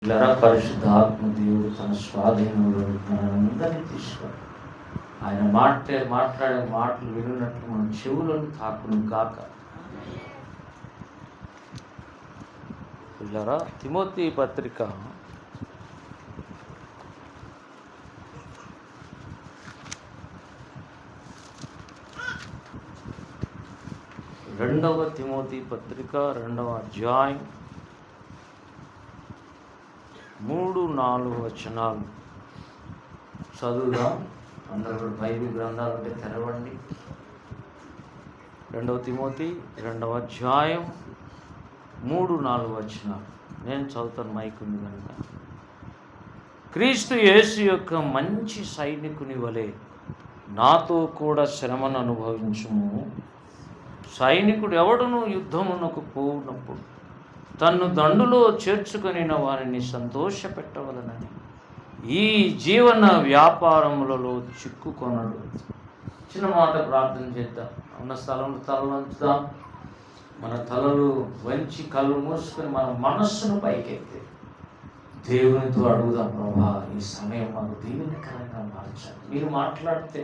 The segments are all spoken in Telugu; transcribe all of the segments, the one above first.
ఇలా పరిశుద్ధాత్మ దేవుడు తన స్వాధీనంలో మనందరినీ తీసుకొని ఆయన మాట్లాడే మాటలు విన్నట్లు మన చెవులను తాకును గాక. పిల్లరా, తిమోతి పత్రిక 2వ తిమోతి పత్రిక 2వ అధ్యాయం 3-4 వచనాలు చదువుదాం. అందరూ బైబిల్ గ్రంథాలు అంటే తెరవండి. 2వ తిమోతి 2వ అధ్యాయం 3-4 వచనాలు నేను చదువుతాను, మైక్ ఉంది కనుక. క్రీస్తు యేసు యొక్క మంచి సైనికుని వలె నాతో కూడా శ్రమను అనుభవించుము. సైనికుడు ఎవడును యుద్ధమునకు పోవునప్పుడు తన్ను దండులో చేర్చుకొని వారిని సంతోషపెట్టవలనని ఈ జీవన వ్యాపారములలో చిక్కుకొనడు. చిన్న మాట ప్రార్థన చేద్దాం. ఉన్న స్థలంలో తలలు వంచుదాం. మన తలలు వంచి కళ్ళు మూసుకొని మన మనస్సును పైకెత్తి దేవునితో అడుగుదాం, ప్రభా ఈ సమయం మాకు దీవెనకరంగా మార్చండి, మీరు మాట్లాడితే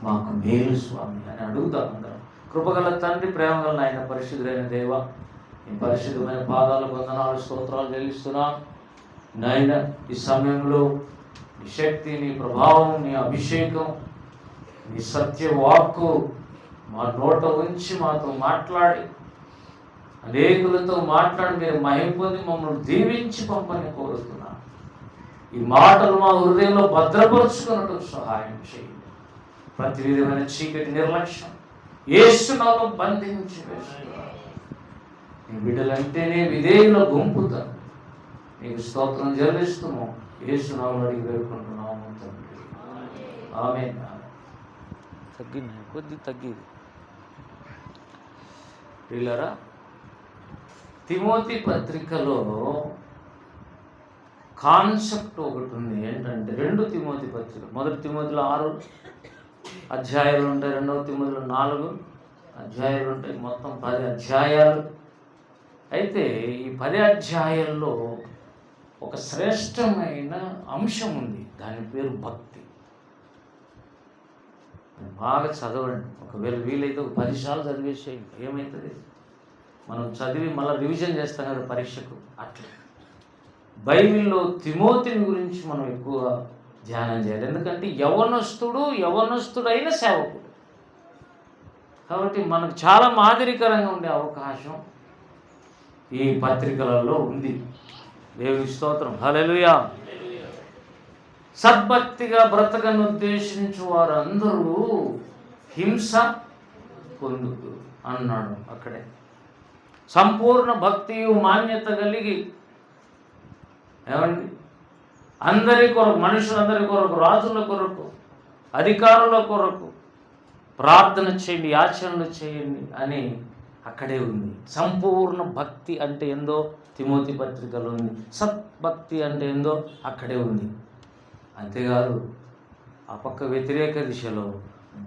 మాకు మేలు స్వామి అని అడుగుదాం. అందరం కృపగల తండ్రి, ప్రేమగల ఆయన, పరిశుద్ధులైన దేవ, ఈ పరిశుద్ధమైన పాదాలకు వందనాలు స్తోత్రాలు చెల్లిస్తున్నాం. నాయన ఈ సమయంలో నీ శక్తి, నీ ప్రభావం, నీ అభిషేకం, నీ సత్య వాక్కు మా నోట ఉంచి మాతో మాట్లాడి అనేకులతో మాట్లాడి మీరు మహిమ పొంది మమ్మల్ని దీవించి పంపని కోరుతున్నాను. ఈ మాటలు మా హృదయంలో భద్రపరుచుకున్నట్టు సహాయం చేయండి. ప్రతి విధమైన చీకటి నిర్లక్ష్యం యేసునామములో బంధించి వేస్తున్నారు. నీ బిడ్డలంటేనే విధేయుల గుంపుతాను. నీకు స్తోత్రం చెల్లిస్తున్నాం. యేసునామములో అడిగి వేడుకుంటున్నాము తండ్రి, ఆమేన్. తగ్గింది, కొద్ది తగ్గింది. పిల్లరా, తిమోతి పత్రికలో కాన్సెప్ట్ ఒకటి ఉంది. ఏంటంటే 2 తిమోతి పత్రిక, 1 తిమోతిలో 6 అధ్యాయాలు ఉంటాయి, 2వ తిమోతిలో 4 అధ్యాయాలు ఉంటాయి, మొత్తం 10 అధ్యాయాలు. అయితే ఈ 10 అధ్యాయాల్లో ఒక శ్రేష్టమైన అంశం ఉంది. దాని పేరు భక్తి. బాగా చదవండి. ఒకవేళ వీలైతే ఒక 10 సార్లు చదివేసేయండి. ఏమవుతుంది, మనం చదివి మళ్ళీ రివిజన్ చేస్తాం కదా పరీక్షకు. అట్లా బైబిల్లో తిమోతిని గురించి మనం ఎక్కువ ధ్యానం చేయాలి. ఎందుకంటే యవనస్తుడైన సేవకుడు కాబట్టి మనకు చాలా మాదిరికరంగా ఉండే అవకాశం ఈ పత్రికలలో ఉంది. దేవుని స్తోత్రం, హల్లెలూయా. సద్భక్తిగా బ్రతకను ఉద్దేశించు వారందరూ హింస పొందుకు అన్నాడు. అక్కడే సంపూర్ణ భక్తియు మాన్యత కలిగి, ఏమండి, అందరి కొరకు, మనుషులందరి కొరకు, రాజుల కొరకు, అధికారుల కొరకు ప్రార్థన చేయండి, యాచనలు చేయండి అని అక్కడే ఉంది. సంపూర్ణ భక్తి అంటే ఏందో తిమోతి పత్రికలో ఉంది. సద్భక్తి అంటే ఏందో అక్కడే ఉంది. అంతేకాదు ఆ పక్క వ్యతిరేక దిశలో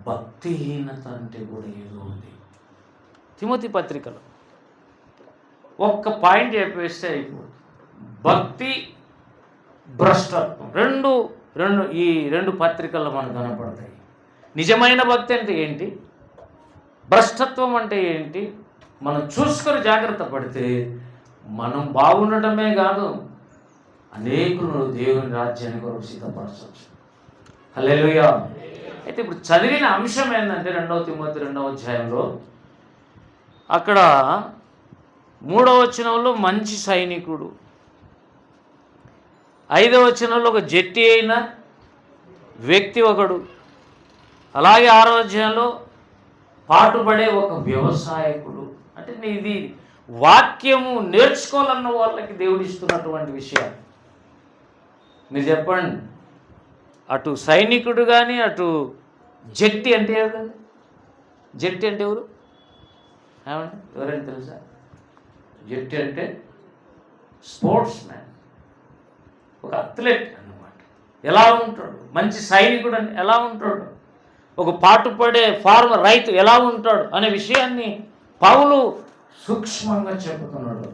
భక్తిహీనత అంటే కూడా ఏదో ఉంది తిమోతి పత్రికలో. ఒక్క పాయింట్ చెప్పేస్తే అయిపోతుంది. భక్తి, భ్రష్టత్వం ఈ రెండు పత్రికల్లో మనకు కనపడతాయి. నిజమైన భక్తి అంటే ఏంటి, భ్రష్టత్వం అంటే ఏంటి, మనం చూసుకొని జాగ్రత్త పడితే మనం బాగుండటమే కాదు, అనేకులను దేవుని రాజ్యాన్ని కొరకు సిద్ధపరచవచ్చు. హల్లెలూయా. అయితే ఇప్పుడు చదివిన అంశం ఏంటంటే 2వ తిమోతి 2వ అధ్యాయంలో అక్కడ 3వ వచనంలో మంచి సైనికుడు, 5వ వచనంలో ఒక జట్టి అయిన వ్యక్తి ఒకడు, అలాగే 6వ అధ్యాయంలో పాటుపడే ఒక వ్యవసాయకుడు. అంటే ఇది వాక్యము నేర్చుకోవాలన్న వాళ్ళకి దేవుడు ఇస్తున్నటువంటి విషయాలు. మీరు చెప్పండి, అటు సైనికుడు కానీ అటు జట్టి అంటే ఎవరు? జట్టి అంటే ఎవరు? ఏమండి, ఎవరైనా తెలుసా? జట్టి అంటే స్పోర్ట్స్ మ్యాన్, ఒక అథ్లెట్ అన్నమాట. ఎలా ఉంటాడు? మంచి సైనికుడు అని ఎలా ఉంటాడు? ఒక పాటుపడే ఫార్మర్, రైతు ఎలా ఉంటాడు అనే విషయాన్ని పౌలు సూక్ష్మంగా చెబుతున్నాడు.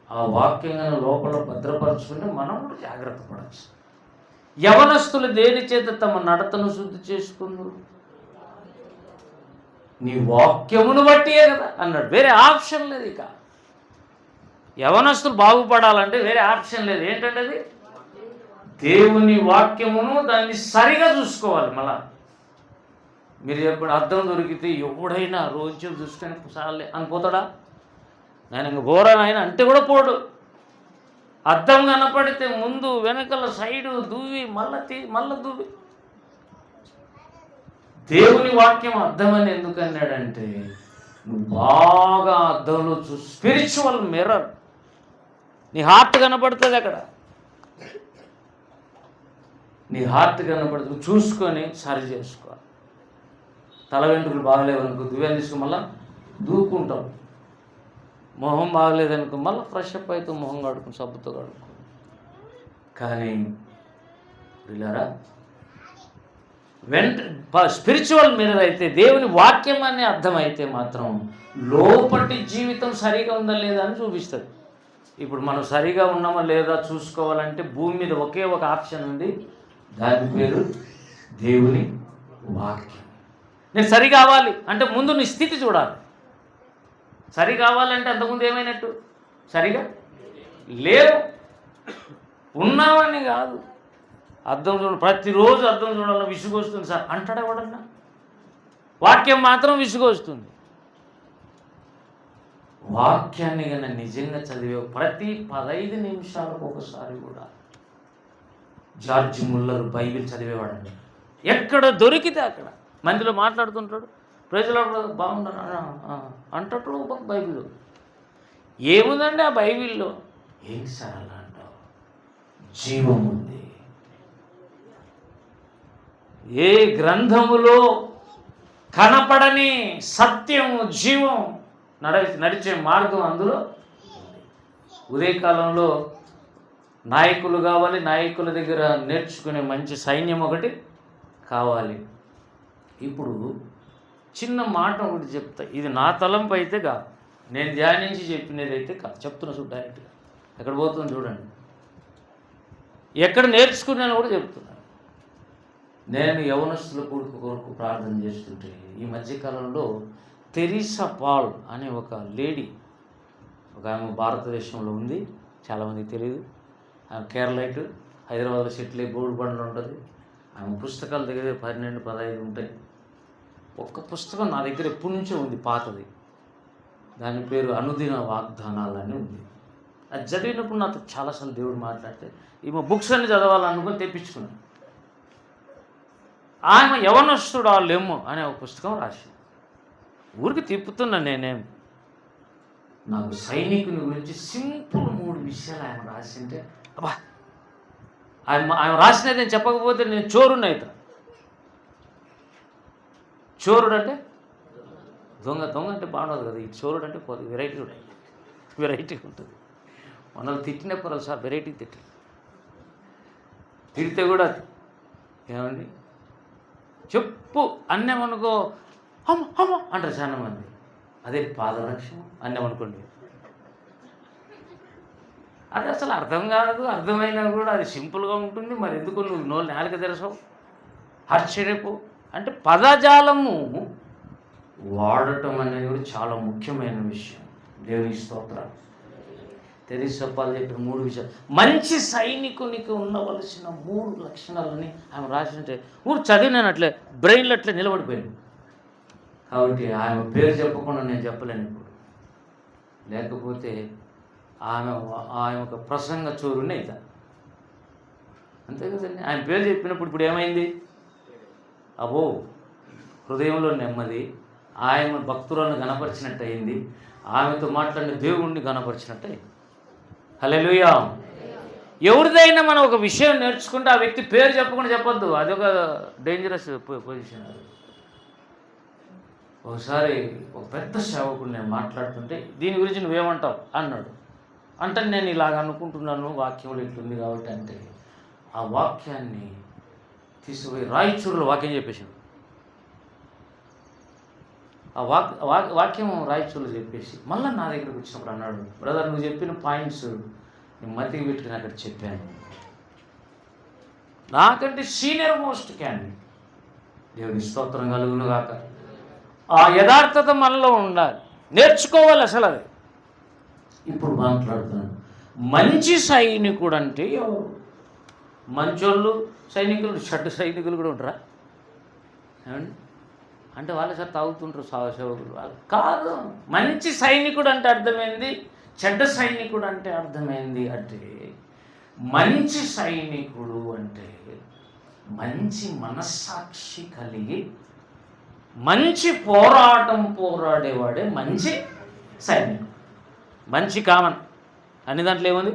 ఆ వాక్యంగా లోపల భద్రపరచుకుంటే మనం కూడా జాగ్రత్త పడవచ్చు. యవనస్తులు దేని చేత తమ నడతను శుద్ధి చేసుకుందరు? నీ వాక్యమును బట్టియే కదా అన్నాడు. వేరే ఆప్షన్ లేదు. ఇక యవనస్తులు బాగుపడాలంటే వేరే ఆప్షన్ లేదు. ఏంటంటే అది దేవుని వాక్యమును, దాన్ని సరిగా చూసుకోవాలి. మళ్ళా మీరు చెప్పండి, అర్థం దొరికితే ఎవడైనా రోజు చూసుకొని చాలే అనిపోతాడా? నేను ఇంక బోరానైనా అంటే కూడా పోడు. అద్దం కనపడితే ముందు వెనకల సైడు దూవి మళ్ళా దూవి. దేవుని వాక్యం అర్థమని ఎందుకు అన్నాడంటే, నువ్వు బాగా అద్దంలో స్పిరిచువల్ మిర్రర్, నీ హార్ట్ కనపడుతుంది అక్కడ. నీ హార్ట్ కనపడుతుంది, చూసుకొని సరి చేసుకోవాలి. తల వెంట్రుకలు బాగలేవనుకో దువ్యాన్ని తీసుకుని మళ్ళీ దూకుంటాం. మొహం బాగలేదనుకో మళ్ళీ ఫ్రెష్ అప్ అయితే మొహం కడుకుని సబ్బుతో కడుక్కో. కానీ పిల్లరా, స్పిరిచువల్ మిర్రర్ అయితే, దేవుని వాక్యం అనే అర్థమైతే మాత్రం లోపటి జీవితం సరిగా ఉందా లేదా అని చూపిస్తుంది. ఇప్పుడు మనం సరిగా ఉన్నామా లేదా చూసుకోవాలంటే భూమి మీద ఒకే ఒక ఆప్షన్ ఉంది, దాని పేరు దేవుని వాక్యం. నేను సరి కావాలి అంటే ముందు నీ స్థితి చూడాలి. సరి కావాలంటే అంతకుముందు ఏమైనట్టు? సరిగా లేవు, ఉన్నామని కాదు. అర్థం చూడ, ప్రతిరోజు అర్థం చూడాలని విసుగొస్తుంది సార్ అంటాడు ఎవడన్నా? వాక్యం మాత్రం విసుగొస్తుంది. వాక్యాన్ని కన్నా నిజంగా చదివే ప్రతి 15 నిమిషాలకు ఒకసారి కూడా జార్జ్ ముల్లర్ బైబిల్ చదివేవాడండి. ఎక్కడ దొరికితే అక్కడ మందిలో మాట్లాడుతుంటాడు, ప్రజలు బాగుండరు అంటాడు. బైబిల్ ఏముందండి ఆ బైబిల్లో? ఏంటి సార్ అలా అంటావు? జీవం ఉంది. ఏ గ్రంథములో కనపడని సత్యం, జీవం, నడిచే మార్గం అందులో. ఉదయకాలంలో నాయకులు కావాలి, నాయకుల దగ్గర నేర్చుకునే మంచి సైన్యం ఒకటి కావాలి. ఇప్పుడు చిన్న మాట ఒకటి చెప్తా, ఇది నా తలంపు అయితే కాదు, నేను ధ్యానించి చెప్పినది అయితే కాదు, చెప్తున్నా చూడు డైరెక్ట్గా. ఎక్కడ పోతుంది చూడండి, ఎక్కడ నేర్చుకున్నాను కూడా చెప్తున్నాను. నేను యవనస్తుల కొరకు ప్రార్థన చేస్తుంటే ఈ మధ్యకాలంలో తెరీసా పాల్ అనే ఒక లేడీ, ఒక ఆమె భారతదేశంలో ఉంది, చాలామందికి తెలియదు. ఆమె కేరళైట్, హైదరాబాద్లో సెటిల్ అయ్యి బోర్డు బండ్లు ఉంటుంది. ఆమె పుస్తకాల దగ్గర 12-15 ఉంటాయి. ఒక్క పుస్తకం నా దగ్గర ఎప్పటి నుంచో ఉంది, పాతది. దాని పేరు అనుదిన వాగ్దానాలు అని ఉంది. అది చదివినప్పుడు నాతో చాలాసార్లు దేవుడు మాట్లాడితే ఈమె బుక్స్ అన్ని చదవాలనుకుని తెప్పించుకున్నాను. ఆమె యవనస్తుడు ఆ లెమ్ము అనే ఒక పుస్తకం రాసింది. ఊరికి తిప్పుతున్నా నేనేం, నాకు సైనికుని గురించి సింపుల్ 3 విషయాలు ఆయన రాసింటే, అబ్బా ఆయన రాసినది నేను చెప్పకపోతే నేను చోరుని అవుతా. చోరుడు అంటే దొంగ అంటే బాగుండదు కదా. ఈ చోరుడు అంటే వెరైటీగా ఉంటుంది. మనల్ని తిట్టినప్పుడు సార్ వెరైటీ తిడితే కూడా ఏమండి చెప్పు అన్నేమనుకో అమ్మ అంటారు చాలా మంది. అదే పాదరక్షం అన్నేమనుకోండి, అది అసలు అర్థం కాదు. అర్థమైనా కూడా అది సింపుల్గా ఉంటుంది. మరి ఎందుకు నువ్వు నాలుక తెరసవు? ఆశ్చర్యపు అంటే పదజాలము వాడటం అనేది కూడా చాలా ముఖ్యమైన విషయం. దేవుని స్తోత్రాలు. తెరీసా పాల్ చెప్పిన 3 విషయాలు, మంచి సైనికునికి ఉండవలసిన 3 లక్షణాలని ఆమె రాసింటే ఊరు చదివినట్లే బ్రెయిన్లో అట్లే నిలబడిపోయింది. కాబట్టి ఆమె పేరు చెప్పకుండా నేను చెప్పలేను ఇప్పుడు, లేకపోతే ఆమె ఒక ప్రసంగ చోరుని అవుతా. అంతే కదండి. ఆయన పేరు చెప్పినప్పుడు ఇప్పుడు ఏమైంది? అబ్బో హృదయంలో నెమ్మది, ఆయన భక్తులను గణపరిచినట్టు అయింది, ఆమెతో మాట్లాడిన దేవుణ్ణి గణపరిచినట్టు అయింది. హల్లెలూయా. ఎవరిదైనా మనం ఒక విషయం నేర్చుకుంటే ఆ వ్యక్తి పేరు చెప్పకుండా చెప్పొద్దు, అదొక డేంజరస్ పొజిషన్. ఒకసారి ఒక పెద్ద సేవకుడు నేను మాట్లాడుతుంటే దీని గురించి నువ్వేమంటావు అన్నాడు. అంటే నేను ఇలాగ అనుకుంటున్నాను, వాక్యంలో ఇట్లుంది కాబట్టి అంటే ఆ వాక్యాన్ని తీసుకుపోయి రాయచూరులో వాక్యం చెప్పేసాడు. ఆ వాక్యం రాయచూలు చెప్పేసి మళ్ళీ నా దగ్గరకు వచ్చినప్పుడు అన్నాడు, బ్రదర్ నువ్వు చెప్పిన పాయింట్స్ నేను మతికి పెట్టుకుని అక్కడ చెప్పాను. నాకంటే సీనియర్ మోస్ట్ క్యాండిడేట్. దేవుని స్తోత్రం కలుగును గాక. ఆ యథార్థత మనలో ఉండాలి, నేర్చుకోవాలి అసలు అది. ఇప్పుడు మాట్లాడుతున్నాను, మంచి సైనికుడు అంటే ఎవరు? మంచోళ్ళు సైనికులు, చెడ్డ సైనికులు కూడా ఉంటారా? ఏమండి అంటే వాళ్ళు సార్ తాగుతుంటారు సేవకులు, వాళ్ళు కాదు. మంచి సైనికుడు అంటే అర్థమైంది, చెడ్డ సైనికుడు అంటే అర్థమైంది. అంటే మంచి సైనికుడు అంటే మంచి మనస్సాక్షి కలిగి మంచి పోరాటం పోరాడేవాడే మంచి సైనికుడు. మంచి కామన్ అన్ని దాంట్లో ఏముంది?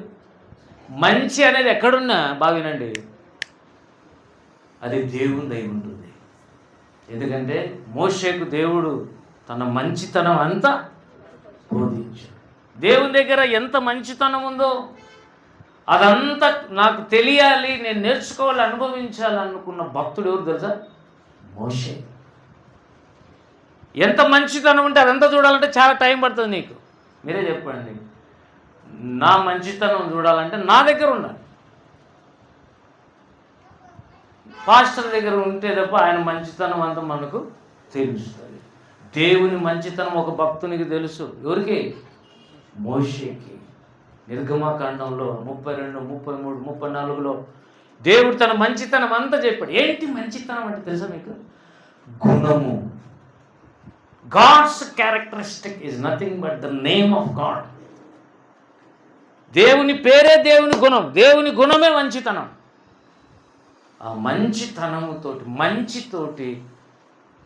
మంచి అనేది ఎక్కడున్నా బావినండి, అది దేవుని దయ ఉంటుంది. ఎందుకంటే మోషేకు దేవుడు తన మంచితనం అంతా బోధించాడు. దేవుని దగ్గర ఎంత మంచితనం ఉందో అదంతా నాకు తెలియాలి, నేను నేర్చుకోవాలి, అనుభవించాలి అనుకున్న భక్తుడు ఎవరు తెలుసా? మోషే. ఎంత మంచితనం ఉంటే అదంతా చూడాలంటే చాలా టైం పడుతుంది. నీకు మీరే చెప్పండి, నా మంచితనం చూడాలంటే నా దగ్గర ఉండాలి. పాస్టర్ దగ్గర ఉంటే తప్ప ఆయన మంచితనం అంతా మనకు తెలుస్తుంది. దేవుని మంచితనం ఒక భక్తునికి తెలుసు. ఎవరికి? మోషేకి. నిర్గమకాండంలో 32, 33, 34లో దేవుడు తన మంచితనం అంతా చెప్పాడు. ఏంటి మంచితనం అంటే తెలుసా మీకు? గుణము. God's characteristic is nothing but the name of God. దేవుని పేరే దేవుని గుణం, దేవుని గుణమే మంచితనం. ఆ మంచితనముతోటి, మంచితోటి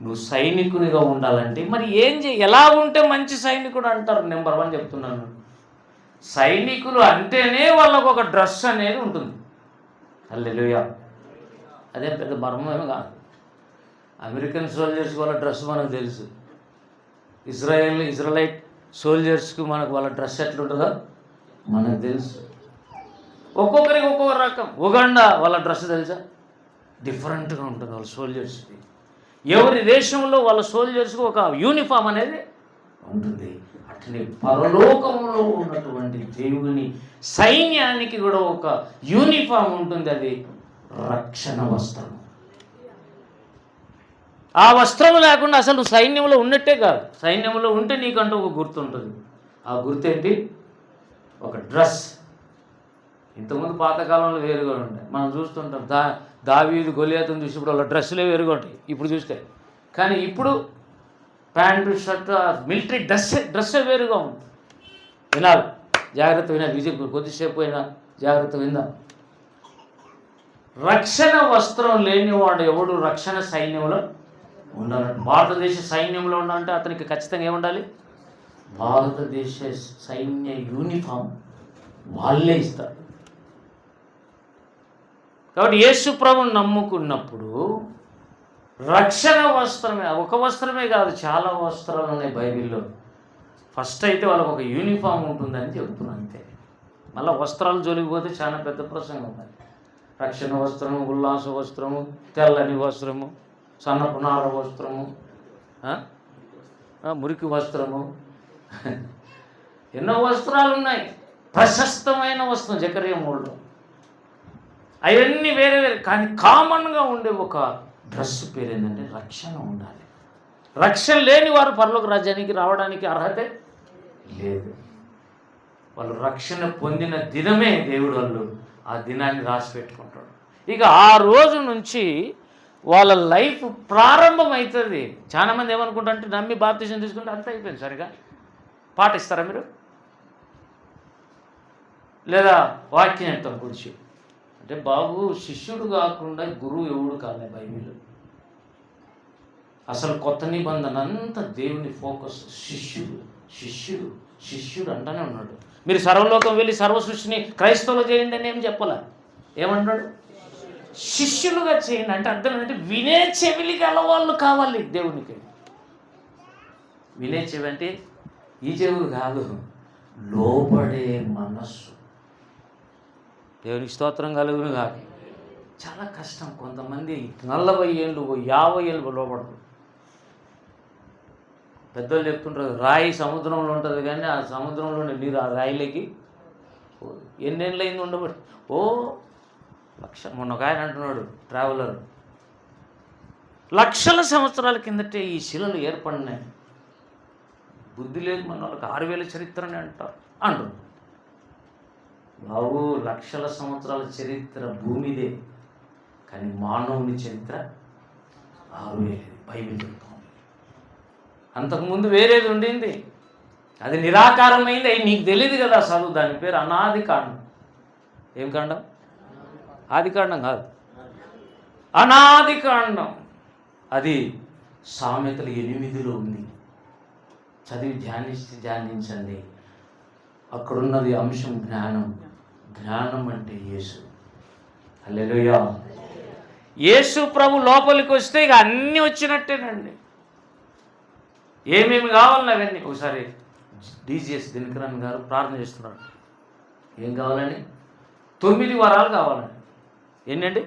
నువ్వు సైనికునిగా ఉండాలంటే మరి ఏం ఎలా ఉంటే మంచి సైనికుడు అంటారు? నెంబర్ 1 చెప్తున్నాను, సైనికులు అంటేనే వాళ్ళకు ఒక డ్రెస్ అనేది ఉంటుంది. హల్లెలూయా. అదే పెద్ద మర్మమేమి కాదు. అమెరికన్ సోల్జర్స్ వాళ్ళ డ్రెస్ మనకు తెలుసు, ఇజ్రాయలైట్ సోల్జర్స్కి మనకు వాళ్ళ డ్రెస్ ఎట్లుంటుందో మనకు తెలుసు. ఒక్కొక్కరికి ఒక్కొక్క రకం. ఉగాండా వాళ్ళ డ్రెస్ తెలుసా? డిఫరెంట్గా ఉంటుంది వాళ్ళ సోల్జర్స్కి. ఎవరి దేశంలో వాళ్ళ సోల్జర్స్కి ఒక యూనిఫామ్ అనేది ఉంటుంది. అట్లనే పరలోకంలో ఉన్నటువంటి దేవుని సైన్యానికి కూడా ఒక యూనిఫామ్ ఉంటుంది, అది రక్షణ వస్త్రం. ఆ వస్త్రం లేకుండా అసలు నువ్వు సైన్యంలో ఉన్నట్టే కాదు. సైన్యంలో ఉంటే నీకంటూ ఒక గుర్తు ఉంటుంది. ఆ గుర్తు ఏంటి? ఒక డ్రెస్. ఇంతకుముందు పాతకాలంలో వేరుగా ఉంటాయి. మనం చూస్తుంటాం, దావీదు గొలియాతును చూసినప్పుడు వాళ్ళ డ్రెస్సులే వేరుగా ఉంటాయి ఇప్పుడు చూస్తే. కానీ ఇప్పుడు ప్యాంటు, షర్ట్, మిలిటరీ డ్రెస్సే వేరుగా ఉంది. వినాలి, జాగ్రత్త వినాలి. విజయ్ కొద్దిసేపు అయినా జాగ్రత్త విందాం. రక్షణ వస్త్రం లేనివాడు ఎవడు రక్షణ సైన్యంలో ఉండాలంటే, భారతదేశ సైన్యంలో ఉండాలంటే అతనికి ఖచ్చితంగా ఏముండాలి? భారతదేశ సైన్య యూనిఫామ్ వాళ్ళే ఇస్తారు. కాబట్టి యేసు ప్రభువుని నమ్ముకున్నప్పుడు రక్షణ వస్త్రమే, ఒక వస్త్రమే కాదు, చాలా వస్త్రాలు ఉన్నాయి బైబిల్లో. ఫస్ట్ అయితే వాళ్ళకు ఒక యూనిఫామ్ ఉంటుందని చెబుతున్నాను అంతే. మళ్ళీ వస్త్రాలు జోలికి చాలా పెద్ద ప్రసంగం ఉంది. రక్షణ వస్త్రము, ఉల్లాస వస్త్రము, తెల్లని వస్త్రము, సన్నపు నార వస్త్రము, మురికి వస్త్రము, ఎన్నో వస్త్రాలు ఉన్నాయి. ప్రశస్తమైన వస్త్రం జకర్యా 3లో, అవన్నీ వేరే వేరే. కానీ కామన్గా ఉండే ఒక డ్రెస్ పేరు ఏంటంటే రక్షణ ఉండాలి. రక్షణ లేని వారు పరలోక రాజ్యానికి రావడానికి అర్హతే లేదు. వాళ్ళు రక్షణ పొందిన దినమే దేవుడు వాళ్ళు ఆ దినాన్ని రాసి పెట్టుకుంటాడు. ఇక ఆ రోజు నుంచి వాళ్ళ లైఫ్ ప్రారంభమవుతుంది. చాలామంది ఏమనుకుంటారంటే నమ్మి బాప్తిజం తీసుకుంటే అంత అయిపోయింది, సరిగా పాటిస్తారా మీరు? లేదా వాక్యం చెప్తాం గురించి అంటే, బాబు శిష్యుడు కాకుండా గురువు ఎవడు కాలే బైబిల్. అసలు కొత్త నిబంధన అంతా దేవుని ఫోకస్ శిష్యుడు శిష్యుడు శిష్యుడు అంటానే ఉన్నాడు. మీరు సర్వలోకం వెళ్ళి సర్వ సృష్టిని క్రైస్తవులు చేయండి అని ఏం చెప్పాలా? ఏమంటున్నాడు? శిష్యులుగా చేయండి. అంటే అర్థం ఏంటంటే వినే చెవిలి గల వాళ్ళు కావాలి దేవునికి. వినే చెవి అంటే ఈ చెవులు కాదు, లోబడే మనస్సు. దేవునికి స్తోత్రం కలుగును కాదు. చాలా కష్టం. కొంతమంది 40 ఏళ్ళు 50 ఏళ్ళు లోబడరు. పెద్దలు చెప్తుంటారు, రాయి సముద్రంలో ఉంటుంది కానీ ఆ సముద్రంలోని నీరు ఆ రాయిలోకి ఎన్నేళ్ళు అయింది ఉండబట్టి మొన్న ఒక ఆయన అంటున్నాడు ట్రావెలర్, లక్షల సంవత్సరాల కిందటే ఈ శిలలు ఏర్పడినాయి. బుద్ధి లేదు మన వాళ్ళకి 6000 చరిత్రని అంటారు. బాబు, లక్షల సంవత్సరాల చరిత్ర భూమిదే, కానీ మానవుని చరిత్ర 6000. బైబిల్ చెప్తాం. అంతకుముందు వేరేది ఉండింది, అది నిరాకారమైంది. అవి నీకు తెలియదు కదా చదువు. దాని పేరు అనాది కాండం. ఏం కాండం? ఆది కాండం కాదు, అనాది కాండం. అది సామెతలు 8లో ఉంది. చదివి ధ్యానించండి. అక్కడున్నది అంశం జ్ఞానం. జ్ఞానం అంటే యేసు. హల్లెలూయా. యేసు ప్రభు లోపలికి వస్తే ఇక అన్నీ వచ్చినట్టేనండి. ఏమేమి కావాలని అవన్నీ. ఒకసారి డిజిఎస్ దినకరన్ గారు ప్రార్థన చేస్తున్నాడు. ఏం కావాలని? 9 వరాలు కావాలని. ఏంటండి?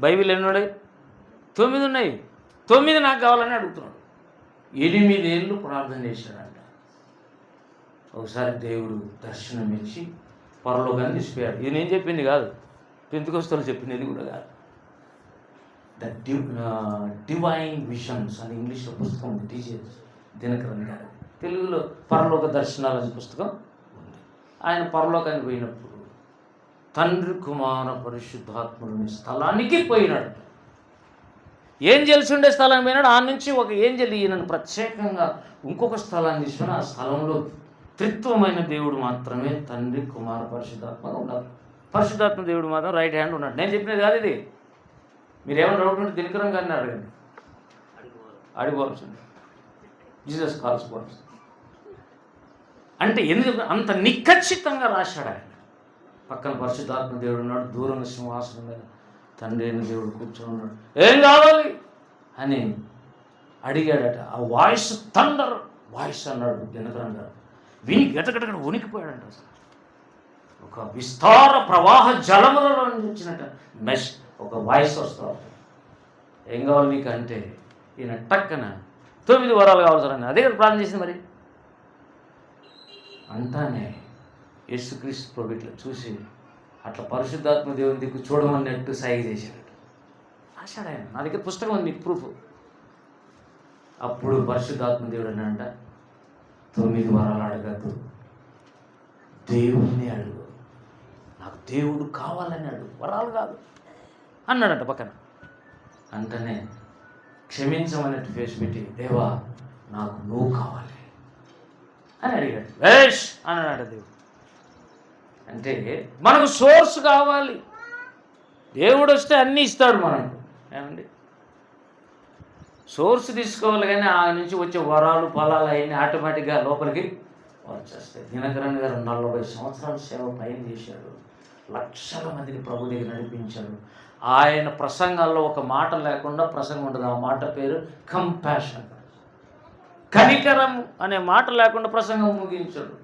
బైబిల్ ఎన్ని ఉన్నాయి? 9 ఉన్నాయి. 9 నాకు కావాలని అడుగుతున్నాడు. 8 ఏళ్ళు ప్రార్థన చేశాడంట. ఒకసారి దేవుడు దర్శనం ఇచ్చి పరలోకాన్ని తీసిపోయాడు. ఇది నేను చెప్పింది కాదు, పెంతెకొస్తేలు చెప్పింది కూడా కాదు. ద డివైన్ విజన్స్ అని ఇంగ్లీష్లో పుస్తకం ఉంది, టీచర్స్ దినకరన్ గారు. తెలుగులో పరలోక దర్శనాలు అనే పుస్తకం ఉంది. ఆయన పరలోకానికి పోయినప్పుడు తండ్రి కుమార పరిశుద్ధాత్ముని స్థలానికి పోయినాడు. ఏంజెల్స్ ఉండే స్థలానికి పోయినాడు. ఆ నుంచి ఒక ఏంజెల్ ఈయనను ప్రత్యేకంగా ఇంకొక స్థలాన్ని తీసుకుని ఆ స్థలంలో త్రిత్వమైన దేవుడు మాత్రమే తండ్రి కుమార పరిశుద్ధాత్మగా ఉన్నారు. పరిశుద్ధాత్మ దేవుడు మాత్రం రైట్ హ్యాండ్ ఉన్నాడు. నేను చెప్పినది కాదు ఇది. మీరేమైనా డౌట్ ఉంటే దినకరం గారిని అడగండి, అడిగిపోవాల్సింది. జీసస్ కాల్స్ బాల్స్ అంటే ఎందుకు అంత నిఖచ్చితంగా రాశాడు ఆయన. పక్కన పరిశుద్ధాత్మ దేవుడు ఉన్నాడు, దూరంగా సింహాసనం మీద తండ్రి అయిన దేవుడు కూర్చొని ఉన్నాడు. ఏం కావాలి అని అడిగాడట. ఆ వాయిస్ థండర్ వాయిస్ అన్నాడు దినకరం గారు. విని గటగటగడ ఉనికిపోయాడంట. అసలు ఒక విస్తార ప్రవాహ జలములలో వచ్చినట్ట ఒక వాయిస్ వస్తూ ఉంటుంది. ఏం కావాలి నీకు అంటే ఈయన టక్కన 9 వరాలు కావాలి సార్ అని అదే కదా ప్రార్థన చేసింది. మరి అంతానే యేసుక్రీస్తు ప్రభు ఇట్లా చూసి అట్లా పరిశుద్ధాత్మ దేవుని దిక్కు చూడమన్నట్టు సైగ చేశాడు. రాశాడు ఆయన. నా దగ్గర పుస్తకం ఉంది, మీకు ప్రూఫ్. అప్పుడు పరిశుద్ధాత్మ దేవుడు అన్నాడంట, 9 వరాలు అడగద్దు, దేవుణ్ణి అడుగు. నాకు దేవుడు కావాలని అడుగు, వరాలు కాదు అన్నాడంట పక్కన. అంటనే క్షమించమన్నట్టు ఫేస్ పెట్టి, దేవా నాకు నువ్వు కావాలి అని అడిగాడు. వేష్ అన్నాడు దేవుడు. అంటే మనకు సోర్స్ కావాలి. దేవుడు వస్తే అన్నీ ఇస్తాడు మనకు. ఏమండి? సోర్స్ తీసుకోవాలి, కానీ ఆ నుంచి వచ్చే వరాలు ఫలాలు అవన్నీ ఆటోమేటిక్గా లోపలికి వచ్చేస్తాయి. దినకరన్ గారు 40 సంవత్సరాల సేవ పైన చేశాడు. లక్షల మందిని ప్రభు దగ్గర నడిపించాడు. ఆయన ప్రసంగాల్లో ఒక మాట లేకుండా ప్రసంగం ఉంటుంది. ఆ మాట పేరు కంపాషన్. కనికరం అనే మాట లేకుండా ప్రసంగం ముగించాడు.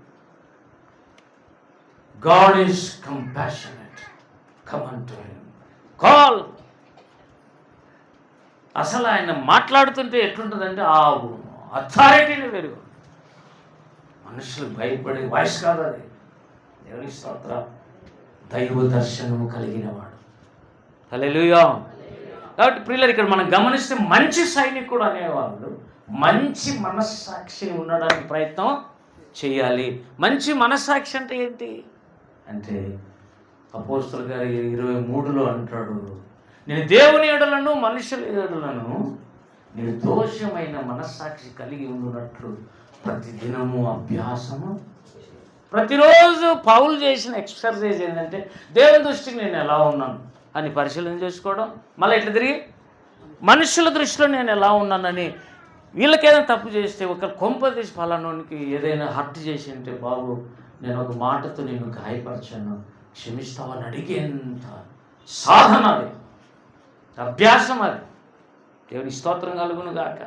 God is compassionate, come unto him, call. అసలు ఆయన మాట్లాడుతుంటే ఎట్లుంటుందంటే ఆ అథారిటీని పెరుగు. మనుషులు భయపడే వాయిస్ కాదు అది. దేవుని స్తోత్రం. దైవ దర్శనము కలిగిన వాడు. హల్లెలూయా. కాబట్టి ప్రియులారా, ఇక్కడ మనం గమనిస్తే మంచి సైనికుడు అనేవాళ్ళు మంచి మనస్సాక్షి ఉండడానికి ప్రయత్నం చేయాలి. మంచి మనస్సాక్షి అంటే ఏంటి అంటే అపోస్తలుల గారు 23లో అంటాడు, నేను దేవుని ఎడలను మనుషుల ఎడలను నిర్దోషమైన మనస్సాక్షి కలిగి ఉండునట్లు ప్రతిదినము అభ్యాసము. ప్రతిరోజు పౌలు చేసిన ఎక్సర్సైజ్ ఏంటంటే దేవుని దృష్టికి నేను ఎలా ఉన్నాను అని పరిశీలన చేసుకోవడం. మళ్ళీ ఇట్లా తిరిగి మనుషుల దృష్టిలో నేను ఎలా ఉన్నానని, వీళ్ళకేదైనా తప్పు చేస్తే ఒక కొంప తీసి ఫలానానికి ఏదైనా హర్ట్ చేసి ఉంటే, బాబు నేను ఒక మాటతో నేను గాయపరచాను, క్షమిస్తావని అడిగేంత సాధన అది, అభ్యాసం అది. దేవుని స్తోత్రం కలుగును గాక.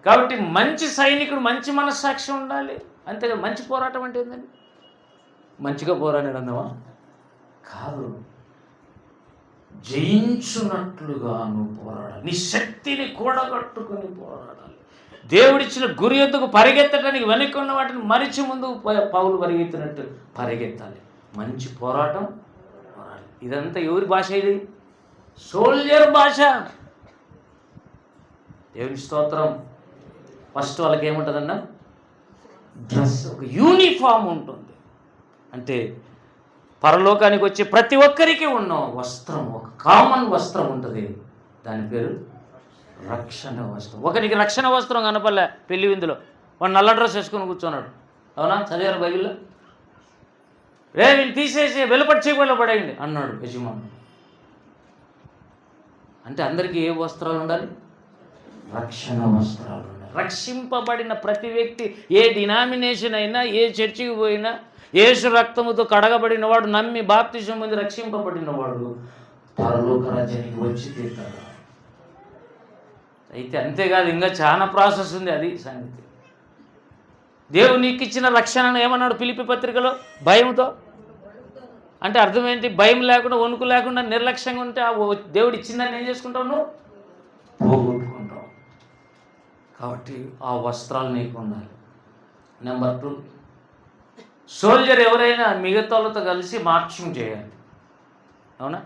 కాబట్టి మంచి సైనికుడు మంచి మనస్సాక్షి ఉండాలి. అంతేగా. మంచి పోరాటం అంటే ఏంటండి? మంచిగా పోరాడాడు అందమా కాదు, జయించున్నట్లుగా నువ్వు పోరాడాలి. నీ శక్తిని కూడగట్టుకొని పోరాడాలి. దేవుడిచ్చిన గురి ఎద్దుకు పరిగెత్తడానికి వెనక్కి ఉన్న వాటిని మరిచి ముందు పౌలు పరిగెత్తినట్టు పరిగెత్తాలి. మంచి పోరాటం పోరాడాలి. ఇదంతా ఎవరి భాష? ఇది సోల్జర్ భాష. దేవుని స్తోత్రం. ఫస్ట్ వాళ్ళకి ఏముంటుందన్న డ్రెస్, ఒక యూనిఫామ్ ఉంటుంది. అంటే పరలోకానికి వచ్చే ప్రతి ఒక్కరికి ఉన్న వస్త్రం, ఒక కామన్ వస్త్రం ఉంటుంది. దాని పేరు రక్షణ వస్త్రం. ఒకరికి రక్షణ వస్త్రం కనపడలే పెళ్లి విందులో, వాడు నల్ల డ్రెస్ వేసుకొని కూర్చున్నాడు. అవునా? చదివారు బైబిల్లో? వీళ్ళు తీసేసి వెలుపటి చీకట్లో పడేయండి అన్నాడు యజమానుడు. అంటే అందరికీ ఏ వస్త్రాలు ఉండాలి? రక్షణ వస్త్రాలు ఉండాలి. రక్షింపబడిన ప్రతి వ్యక్తి, ఏ డినామినేషన్ అయినా, ఏ చర్చికి పోయినా, యేసు రక్తముతో కడగబడినవాడు, నమ్మి బాప్తిసం పొంది రక్షింపబడినవాడు పరలోక రాజ్యానికి వచ్చి తీరుతాడు. అయితే అంతేకాదు, ఇంకా చాలా ప్రాసెస్ ఉంది. అది సంగతి. దేవుడు నీకు ఇచ్చిన రక్షణను ఏమన్నాడు ఫిలిప్పీ పత్రికలో? భయంతో. అంటే అర్థం ఏంటి? భయం లేకుండా, వణుకు లేకుండా, నిర్లక్ష్యంగా ఉంటే ఆ దేవుడు ఇచ్చిందని ఏం చేసుకుంటావు? నువ్వు పోగొట్టుకుంటావు. కాబట్టి ఆ వస్త్రాలు నీకు ఉండాలి. నెంబర్ 2, సోల్జర్ ఎవరైనా మిగతాలతో కలిసి మార్చింగ్ చేయాలి. అవునా?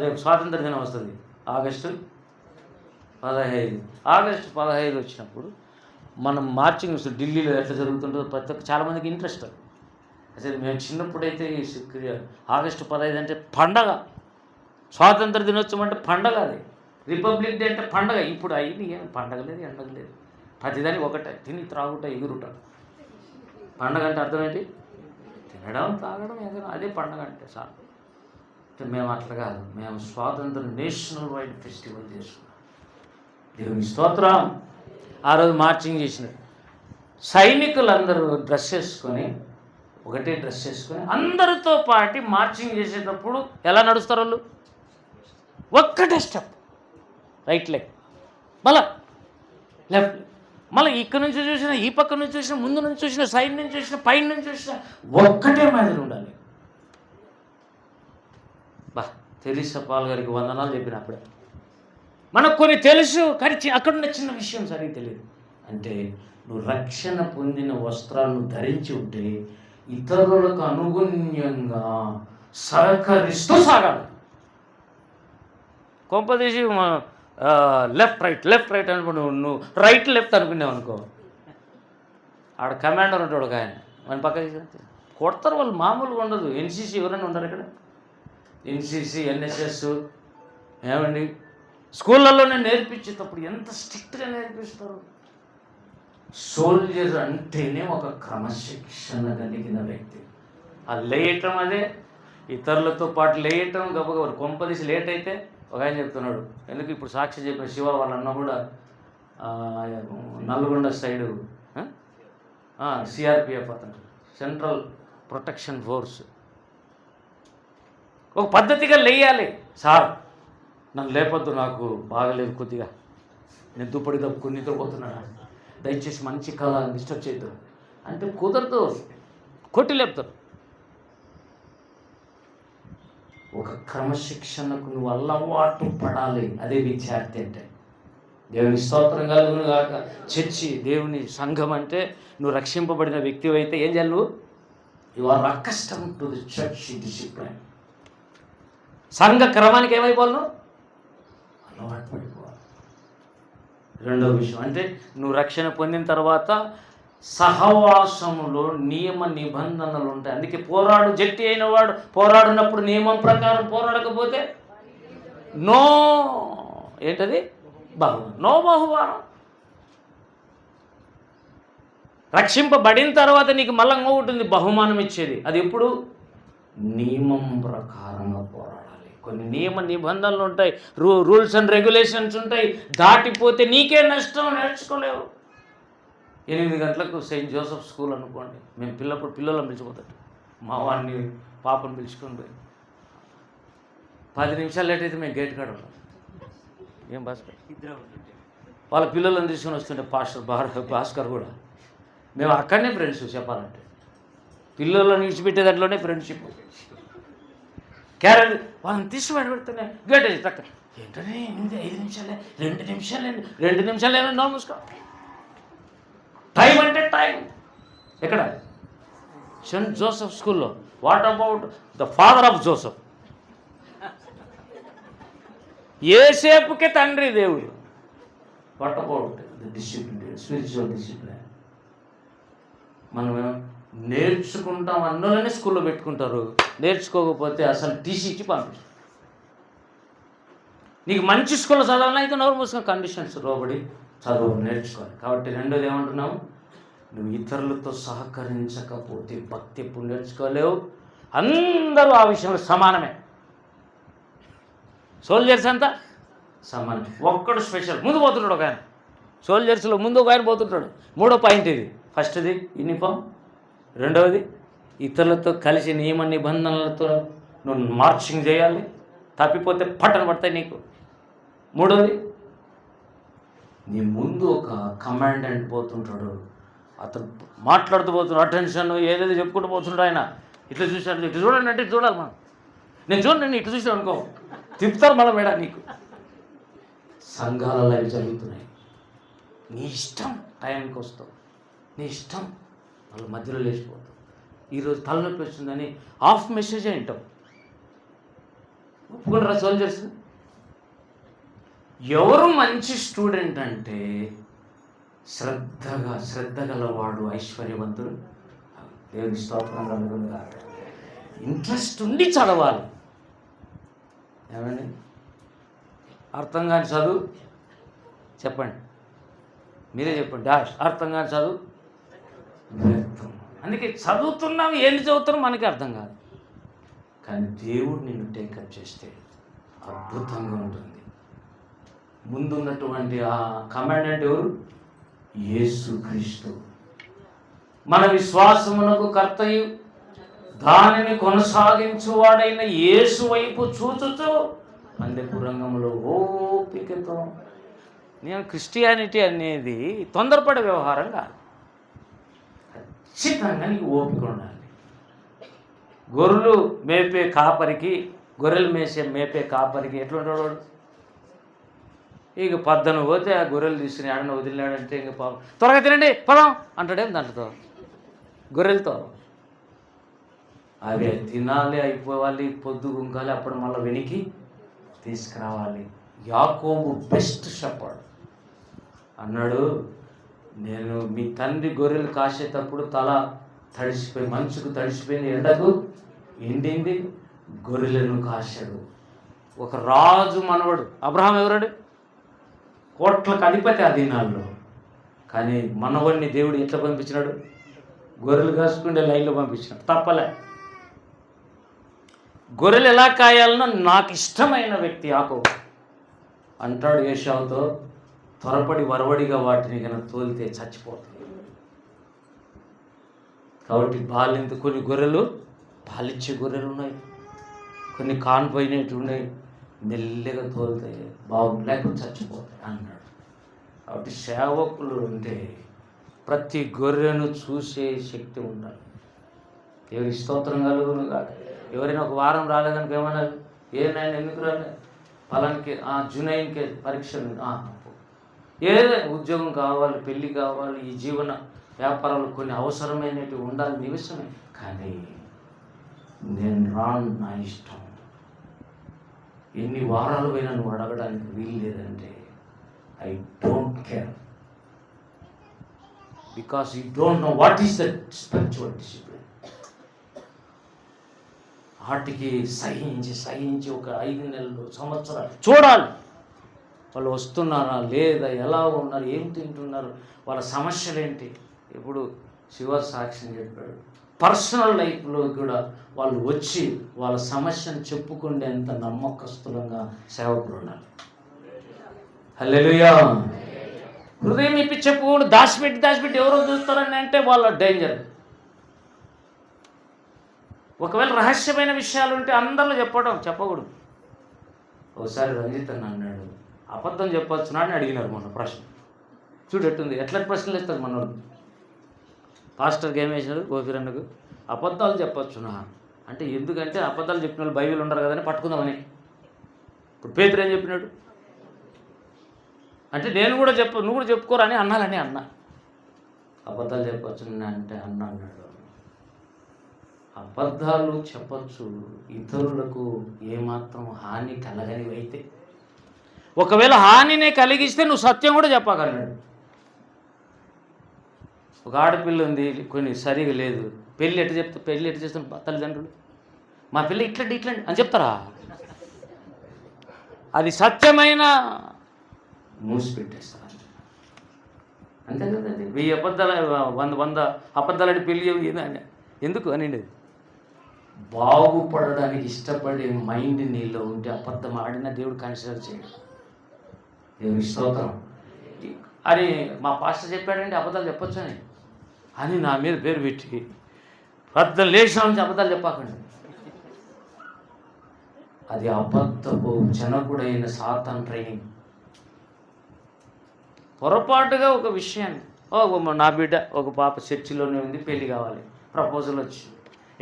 రేపు స్వాతంత్ర దినం వస్తుంది, ఆగస్టు 15 వచ్చినప్పుడు మనం మార్చింగ్ ఢిల్లీలో ఎట్లా జరుగుతుంటుందో ప్రతి ఒక్క చాలామందికి ఇంట్రెస్ట్. అసలు మేము చిన్నప్పుడైతే ఆగస్టు 15 అంటే పండగ, స్వాతంత్ర దినోత్సవం అంటే పండగ, అది రిపబ్లిక్ డే అంటే పండగ. ఇప్పుడు అయింది ఏం పండగ లేదు, ఎండగ లేదు, ప్రతిదానికి ఒకటే, తిని త్రాగుట ఎగురుట. పండగ అంటే అర్థం ఏంటి? తినడం, తాగడం, ఎగరడం, అదే పండగ అంటే సార్. మేము అట్లా కాదు, మేము స్వాతంత్ర నేషనల్ వైడ్ ఫెస్టివల్ చేసుకున్నాం. దేవుని స్తోత్రం. ఆ రోజు మార్చింగ్ చేసినారు. సైనికులందరూ డ్రెస్ వేసుకొని, ఒకటే డ్రెస్ వేసుకొని అందరితో పాటు మార్చింగ్ చేసేటప్పుడు ఎలా నడుస్తారు వాళ్ళు? ఒక్కటే స్టెప్, రైట్ లెగ్, మళ్ళా లెఫ్ట్, మళ్ళీ ఇక్కడ నుంచి చూసినా, ఈ పక్క నుంచి చూసినా, ముందు నుంచి చూసినా, సైడ్ నుంచి చూసినా, పైన నుంచి చూసినా ఒక్కటే మాదిరి ఉండాలి. తెరీసా పాల్ గారికి వందనాలు చెప్పిన అప్పుడే. మనకు కొన్ని తెలుసు, కానీ అక్కడున్న చిన్న విషయం సరిగ్గా తెలియదు. అంటే నువ్వు రక్షణ పొందిన వస్త్రాలను ధరించి ఉంటే ఇతరులకు అనుగుణ్యంగా సహకరిస్తూ సాగాలి. కొంపదీసి లెఫ్ట్ రైట్ అనుకో, నువ్వు రైట్ లెఫ్ట్ అనుకున్నావు అనుకో, ఆడ కమాండర్ ఉంటాడు ఒక ఆయన, మన పక్కన కొడతారు వాళ్ళు. మామూలుగా ఉండదు. ఎన్సీసీ ఎవరైనా ఉండరు ఇక్కడ? ఎన్సీసీ, ఎన్ఎస్ఎస్ ఏమండి స్కూళ్ళల్లోనే నేర్పించేటప్పుడు ఎంత స్ట్రిక్ట్గా నేర్పిస్తారు. సోల్జర్ అంటేనే ఒక క్రమశిక్షణ కలిగిన వ్యక్తి. ఆ లేయటం, అదే ఇతరులతో పాటు లేయటం, గబగబరు. కొంపదీసి లేట్ అయితే ఒక ఆయన చెప్తున్నాడు, ఎందుకు ఇప్పుడు సాక్షి చెప్పిన శివ వాళ్ళ అన్న కూడా నల్గొండ సైడు సిఆర్పిఎఫ్, అతను సెంట్రల్ ప్రొటెక్షన్ ఫోర్స్, ఒక పద్ధతిగా లేయాలి. సార్ నన్ను లేపొద్దు, నాకు బాగలేదు కొద్దిగా, నేను దుప్పటి తప్పుకుని నిద్రపోతున్నాను, దయచేసి మంచి కళ డిస్టర్బ్ చేయద్దు అంటే కుదరదు, కొట్టి లేపుతారు. ఒక క్రమశిక్షణకు నువ్వు అలవాటు పడాలి. అదే విద్యార్థి అంటే. దేవుని స్తోత్రం కలుగును గాక. చర్చి, దేవుని సంఘం అంటే నువ్వు రక్షింపబడిన వ్యక్తి అయితే ఏం చేయాలి? You are accustomed to the church discipline. సంఘ క్రమానికి ఏమైపోవాలి? అలవాటు పడిపోవాలి. రెండవ విషయం అంటే నువ్వు రక్షణ పొందిన తర్వాత సహవాసములో నియమ నిబంధనలు ఉంటాయి. అందుకే పోరాడు జట్టి అయిన వాడు పోరాడినప్పుడు నియమం ప్రకారం పోరాడకపోతే ఏంటది? బహుమానం. రక్షింపబడిన తర్వాత నీకు మళ్ళీ ఉంటుంది బహుమానం ఇచ్చేది. అది ఎప్పుడు? నియమం ప్రకారంగా పోరాడాలి. కొన్ని నియమ నిబంధనలు ఉంటాయి, రూల్స్ అండ్ రెగ్యులేషన్స్ ఉంటాయి. దాటిపోతే నీకే నష్టం, నేర్చుకోలేవు. 8 గంటలకు సెయింట్ జోసెఫ్ స్కూల్ అనుకోండి, మేము పిల్లలను పిలిచిపోతాడు, మా వాడిని పాపను పిలుచుకొని పోయి 10 నిమిషాలు లేట్ అయితే మేము గేట్ కాడ ఉంటాం. ఏం భాస్కర్ వాళ్ళ పిల్లలను తీసుకొని వస్తుంటే భాస్కర్ కూడా, మేము అక్కడనే ఫ్రెండ్స్. చెప్పాలంటే పిల్లలను విడిచిపెట్టే దాంట్లోనే ఫ్రెండ్షిప్. క్యారెట్ వాళ్ళని తీసుకుని పెడుతున్నాయి గేట్ తక్క ఏంటనే 5 నిమిషాలే 2 నిమిషాలు 2 నిమిషాలు ఏమైనా నోరు మూసుకో. టైం అంటే టైం. ఎక్కడ? సెయింట్ జోసెఫ్ స్కూల్లో. What about the father of Joseph? యేసేపుకే తండ్రి దేవుడు. What about the discipline, spiritual discipline? మనం నేర్చుకుంటాం అన్నోళ్ళని స్కూల్లో పెట్టుకుంటారు, నేర్చుకోకపోతే అసలు టీసీ ఇచ్చి పంపిస్తారు. నీకు మంచి స్కూల్లో చదవాలని అయితే నోరు మూసుకొని కండిషన్స్ లోబడి చదువు నేర్చుకోవాలి. కాబట్టి రెండోది ఏమంటున్నావు? నువ్వు ఇతరులతో సహకరించకపోతే భక్తి ఎప్పుడు నేర్చుకోలేవు. అందరూ ఆ విషయంలో సమానమే. సోల్జర్స్ అంతా సమానం. ఒక్కడు స్పెషల్, ముందు పోతుంటాడు ఒక ఆయన. సోల్జర్స్లో ముందు ఒక ఆయన పోతుంటాడు. మూడో పాయింట్ ఇది. ఫస్ట్ది యూనిఫామ్, రెండవది ఇతరులతో కలిసి నియమ నిబంధనలతో నువ్వు మార్చింగ్ చేయాలి, తప్పిపోతే పట్టణ పడతాయి నీకు. మూడవది నీ ముందు ఒక కమాండెంట్ పోతుంటాడు, అతను మాట్లాడుతూ పోతున్నాడు, అటెన్షన్ ఏదేదో చెప్పుకుంటూ పోతుంటాడు. ఆయన ఇట్లా చూసాడు, ఇట్లా చూడండి అంటే ఇట్లా చూడాలి మనం. నేను చూడండి ఇట్లా చూసాను అనుకో, తిప్పుతారు మళ్ళీ మేడ నీకు. సంఘాలలో అవి జరుగుతున్నాయి. నీ ఇష్టం టైంకి వస్తావు, నీ ఇష్టం వాళ్ళ మధ్యలో లేచిపోతావు. ఈరోజు తలనొప్పి వస్తుందని హాఫ్ మెసేజ్ వింటాం. ఒప్పుకుంటారా సోల్జర్స్? ఎవరు మంచి స్టూడెంట్ అంటే శ్రద్ధ గలవాడు ఐశ్వర్యవంతుడు. దేవుని స్తోత్రం కలుగునుగా. ఇంట్రెస్ట్ ఉండి చదవాలి. ఏమండి? అర్థం కాని చదువు చెప్పండి, మీరే చెప్పండి. అర్థం కాని చదువు వ్యర్థం. అందుకే చదువుతున్నాం, ఏంటి చదువుతున్నాం మనకి అర్థం కాదు. కానీ దేవుడు నిన్ను టేకప్ చేస్తే అద్భుతంగా ఉంటుంది. ముందున్నటువంటి ఆ కమాండెంట్ ఎవరు? యేసుక్రీస్తు. మన విశ్వాసమునకు కర్తయు దానిని కొనసాగించువాడైన యేసు వైపు చూచుతూ పందెపు రంగంలో ఓపికతో. నేను క్రిస్టియానిటీ అనేది తొందరపడే వ్యవహారం కాదు. ఖచ్చితంగా నీకు ఓపిక ఉండాలి. గొర్రెలు మేపే కాపరికి, గొర్రెలు మేపే కాపరికి ఎట్లుంటాడు? ఇక పద్దను పోతే ఆ గొర్రెలు తీసుకుని ఆడన వదిలినాడంటే ఇంక పాపం త్వరగా తినండి పదం అంటాడేం దాంట్లో గొర్రెలతో. అవి తినాలి, అయిపోవాలి, పొద్దు గుంకాలి, అప్పుడు మళ్ళీ వెనికి తీసుకురావాలి. యాకోబు బెస్ట్ షెపర్డ్ అన్నాడు, నేను మీ తండ్రి గొర్రెలు కాసేటప్పుడు తల తడిసిపోయి, మంచుకు తడిసిపోయింది, ఎండకు ఎండింది, గొర్రెలను కాశాడు. ఒక రాజు మనవడు అబ్రహాం ఎవరాడు? కోట్లకు అధిపతి ఆ దినాల్లో. కానీ మనవడిని దేవుడు ఎట్లా పంపించినాడు? గొర్రెలు కాసుకుంటే లైన్లో పంపించినాడు. తప్పలే. గొర్రెలు ఎలా కాయాలనో నాకు ఇష్టమైన వ్యక్తి యాకోబు అంటాడు ఏశావుతో, త్వరపడి వరవడిగా వాటిని కనుక తోలితే చచ్చిపోతాయి. కాబట్టి బాలింత కొన్ని గొర్రెలు పాలిచ్చే గొర్రెలు ఉన్నాయి, కొన్ని కాన్పోయినట్టు ఉన్నాయి, మెల్లగా తోలుతాయి, లేకపోతే చచ్చిపోతాయి అన్నాడు. కాబట్టి సేవకులు ఉంటే ప్రతి గొర్రెను చూసే శక్తి ఉండాలి. ఎవరి స్తోత్రం కలుగును కాక. ఎవరైనా ఒక వారం రాలేదనుకో ఏమన్నారు? ఏనాయన ఎందుకు రాలేదు? ఫలానికి జునైన్కే పరీక్ష ఏదో ఉద్యోగం కావాలి, పెళ్ళి కావాలి, ఈ జీవన వ్యాపారాలు కొన్ని అవసరమైనవి ఉండాలి, నిమిషమే. కానీ నేను రాను, నా ఇష్టం. ఎన్ని వారాలు పోయినా నువ్వు అడగడానికి వీలు లేదంటే I don't care, because you don't know what is that spiritual discipline. వాటికి సహించి ఒక 5 నెలలు, సంవత్సరాలు చూడాలి వాళ్ళు వస్తున్నారా లేదా, ఎలా ఉన్నారు, ఏం తింటున్నారు, వాళ్ళ సమస్యలు ఏంటి. ఇప్పుడు శివ సాక్షిని చెప్పాడు, పర్సనల్ లైఫ్లో కూడా వాళ్ళు వచ్చి వాళ్ళ సమస్యను చెప్పుకునేంత నమ్మకస్తులంగా సేవకులు ఉన్నారు. హల్లెలూయా. హృదయం ఇప్పి చెప్పుకోండి, దాచిపెట్టి ఎవరో చూస్తారని అంటే వాళ్ళ డేంజర్. ఒకవేళ రహస్యమైన విషయాలు ఉంటే అందరిలో చెప్పకూడదు. ఒకసారి రంజిత్ అని అన్నాడు, అబద్ధం చెప్పొచ్చునా అని అడిగినారు మొన్న ప్రశ్న. చూడెట్టుంది, ఎట్లాంటి ప్రశ్నలు ఇస్తారు మన వాళ్ళు. పాస్టర్కి ఏం వేసినాడు గోపిరన్నకు, అబద్ధాలు చెప్పొచ్చునా అంటే, ఎందుకంటే అబద్ధాలు చెప్పిన వాళ్ళు బైబిల్ ఉండరు కదని పట్టుకుందామని. ఇప్పుడు పేతురు ఏం చెప్పినాడు అంటే, నేను కూడా నువ్వు కూడా చెప్పుకోరా అని అన్నాలని అన్నా. అబద్ధాలు చెప్పచ్చు అంటే అన్నాడు. అబద్ధాలు చెప్పచ్చు ఇతరులకు ఏమాత్రం హాని కలగనివి అయితే. ఒకవేళ హానినే కలిగిస్తే నువ్వు సత్యం కూడా చెప్పగలడు. ఒక ఆడపిల్ల ఉంది, కొన్ని సరిగా లేదు, పెళ్ళి ఎట్ట చేస్తాను తల్లిదండ్రులు, మా పిల్ల ఇట్లాంటి అని చెప్తారా? అది సత్యమైన మూసిపెట్టేస్తారు అంతే కదండి. 1000 అబద్ధాలు 100 అబద్ధాలని పెళ్ళి ఎందుకు అనండి. బాగుపడడానికి ఇష్టపడే మైండ్ నీలో ఉంటే అబద్ధం ఆడిన దేవుడు కన్సిడర్ చేయడు. దేవుని స్తోత్రం. అని మా పాస్టర్ చెప్పాడండి అబద్ధాలు చెప్పొచ్చు అని నా మీద పేరు పెట్టి పెద్ద లేచిన నుంచి అబద్ధాలు చెప్పకండి. అది అబద్ధపు జనకుడైన సాతాను ట్రైనింగ్. పొరపాటుగా ఒక విషయాన్ని నా బిడ్డ ఒక పాప చర్చిలోనే ఉంది, పెళ్ళి కావాలి, ప్రపోజల్ వచ్చి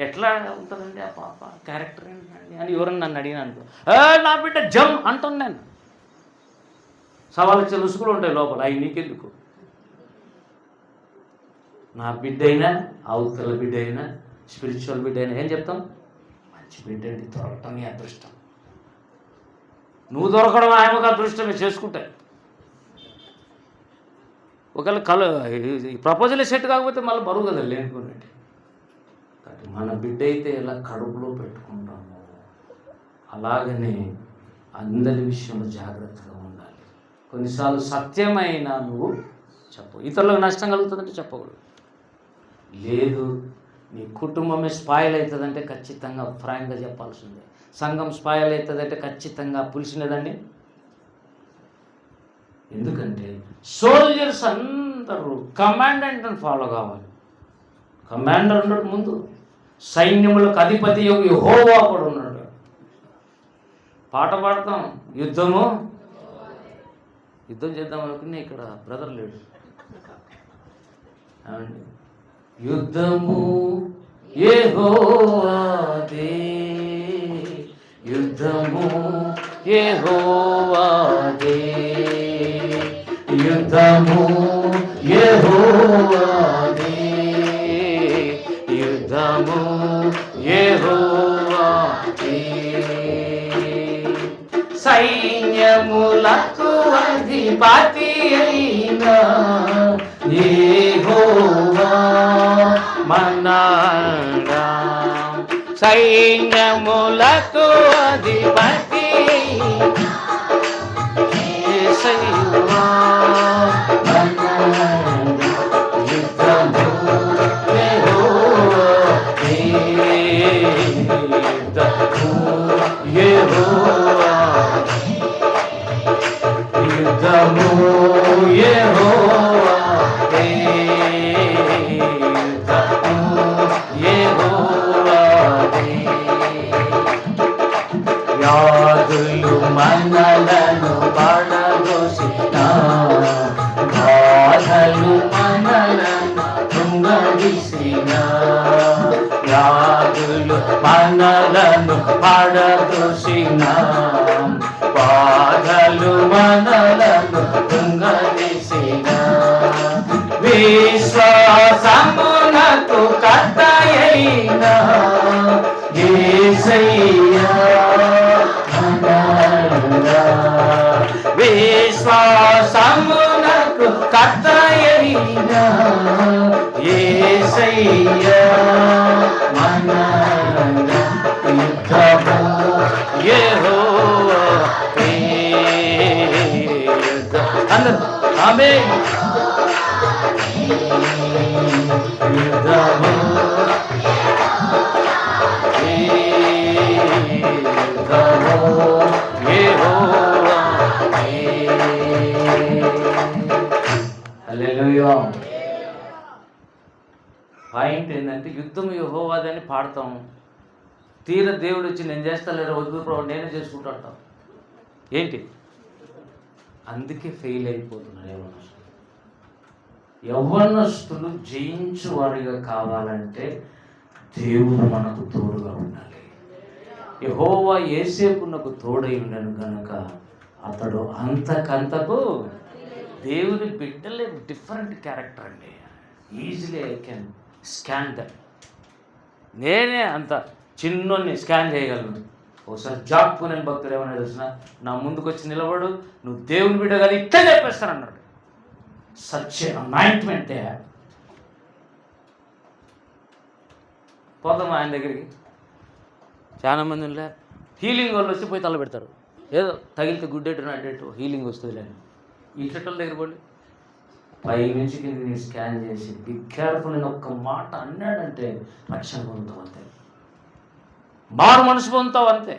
ఎట్లా ఉంటుందండి ఆ పాప క్యారెక్టర్ ఏంటండి అని ఎవరన్నా నన్ను అడిగినాను, నా బిడ్డ జమ్ అంటున్నాను. సవాలు చెలుసుకులు ఉంటాయి లోపల, అవి నీకెందుకు? నా బిడ్డ అయినా అవతల బిడ్డ అయినా స్పిరిచువల్ బిడ్డ అయినా ఏం చెప్తాం? మంచి బిడ్డ అండి, దొరకటం నీ అదృష్టం. నువ్వు దొరకడం ఆయనకు అదృష్టమే, చేసుకుంటాయి. ఒకవేళ ప్రపోజల్ సెట్ కాకపోతే మళ్ళీ బరువు కదా లేనుకున్నట్టు. కాబట్టి మన బిడ్డ అయితే ఎలా కడుపులో పెట్టుకుంటామో అలాగనే అందరి విషయంలో జాగ్రత్తగా ఉండాలి. కొన్నిసార్లు సత్యమైన నువ్వు చెప్పు, ఇతరులకు నష్టం కలుగుతుందంటే చెప్పకూడదు. లేదు నీ కుటుంబమే స్పాయిల్ అవుతుందంటే ఖచ్చితంగా ఫ్రాంక్గా చెప్పాల్సిందే. సంఘం స్పాయిల్ అవుతుందంటే ఖచ్చితంగా పులిసినదండి. ఎందుకంటే సోల్జర్స్ అందరూ కమాండెంట్ని ఫాలో కావాలి. కమాండర్ ఉన్నాడు ముందు, సైన్యములకు అధిపతి యెహోవా కూడా ఉన్నాడు. పాట పాడతాం, యుద్ధం చేద్దాం అనుకుని ఇక్కడ బ్రదర్ లేడు. యుద్ధము యెహోవాదే, యుద్ధము యెహోవాదే, యుద్ధము యెహోవాదే, యుద్ధము యెహోవాదే. సైన్యములకు అధిపతి అయిన యెహోవా మనగా, సైన్యములకు అధిపతి యేసయ్యా మనగా, యుద్ధము యెహోవాదే, యుద్ధము యెహోవాదే, యుద్ధము యెహోవాదే, యుద్ధము యెహోవాదే. వ్యాధులు మనలను పడదోసిన, బాధలు మనలను కృంగదీసిన, వ్యాధులు మనలను పడదోసిన, బాధలు మనలను కృంగదీసిన, విశ్వాసమునకు కర్తయైన యేసయ్యా మనగా, విశ్వాసమునకు కర్తయైన యేసయ్యా మనగా, యుద్ధము యెహోవాదే. అందరూ ఆమేన్. యుద్ధము యెహోవాదే. హల్లెలూయా. పాయింట్ ఏంటంటే యుద్ధం యెహోవాదే అని పాడతాం, తీర దేవుడు వచ్చి నేను చేస్తా లేదా వద్దు ప్రభు నేనే చేసుకుంటా అంటాం. ఏంటి? అందుకే ఫెయిల్ అయిపోతున్నారు యవ్వనస్తులు. జయించువాడిగా కావాలంటే దేవుడు మనకు తోడుగా ఉండాలి. యెహోవా యేసేపునకు తోడై ఉండను కనుక అతడు అంతకంతకు దేవుని బిడ్డలే డిఫరెంట్ క్యారెక్టర్ అండి. Easily I can scan that. నేనే అంత చిన్నోన్ని స్కాన్ చేయగలను. ఒకసారి జాక్కునే భక్తుడు ఏమన్నా తెలిసిన, నా ముందుకు వచ్చి నిలబడు, నువ్వు దేవుని బిడ్డ కదా ఇట్లా చెప్పేస్తానన్నాడు. Such anointment. పోతాం ఆయన దగ్గరికి. చాలామంది ఉండే హీలింగ్ వాళ్ళు వచ్చి పోయి తల పెడతారు, ఏదో తగిలితే గుడ్డేటు అడ్డేటు హీలింగ్ వస్తుంది లేని. ఇట్ల దగ్గర పోండి, పై నుంచి కింద నేను స్కాన్ చేసి బి కేర్ఫుల్ అని ఒక్క మాట అన్నాడంటే రక్షణ పొందుతావు అంతే, మారు మనసు పొందుతావు అంతే,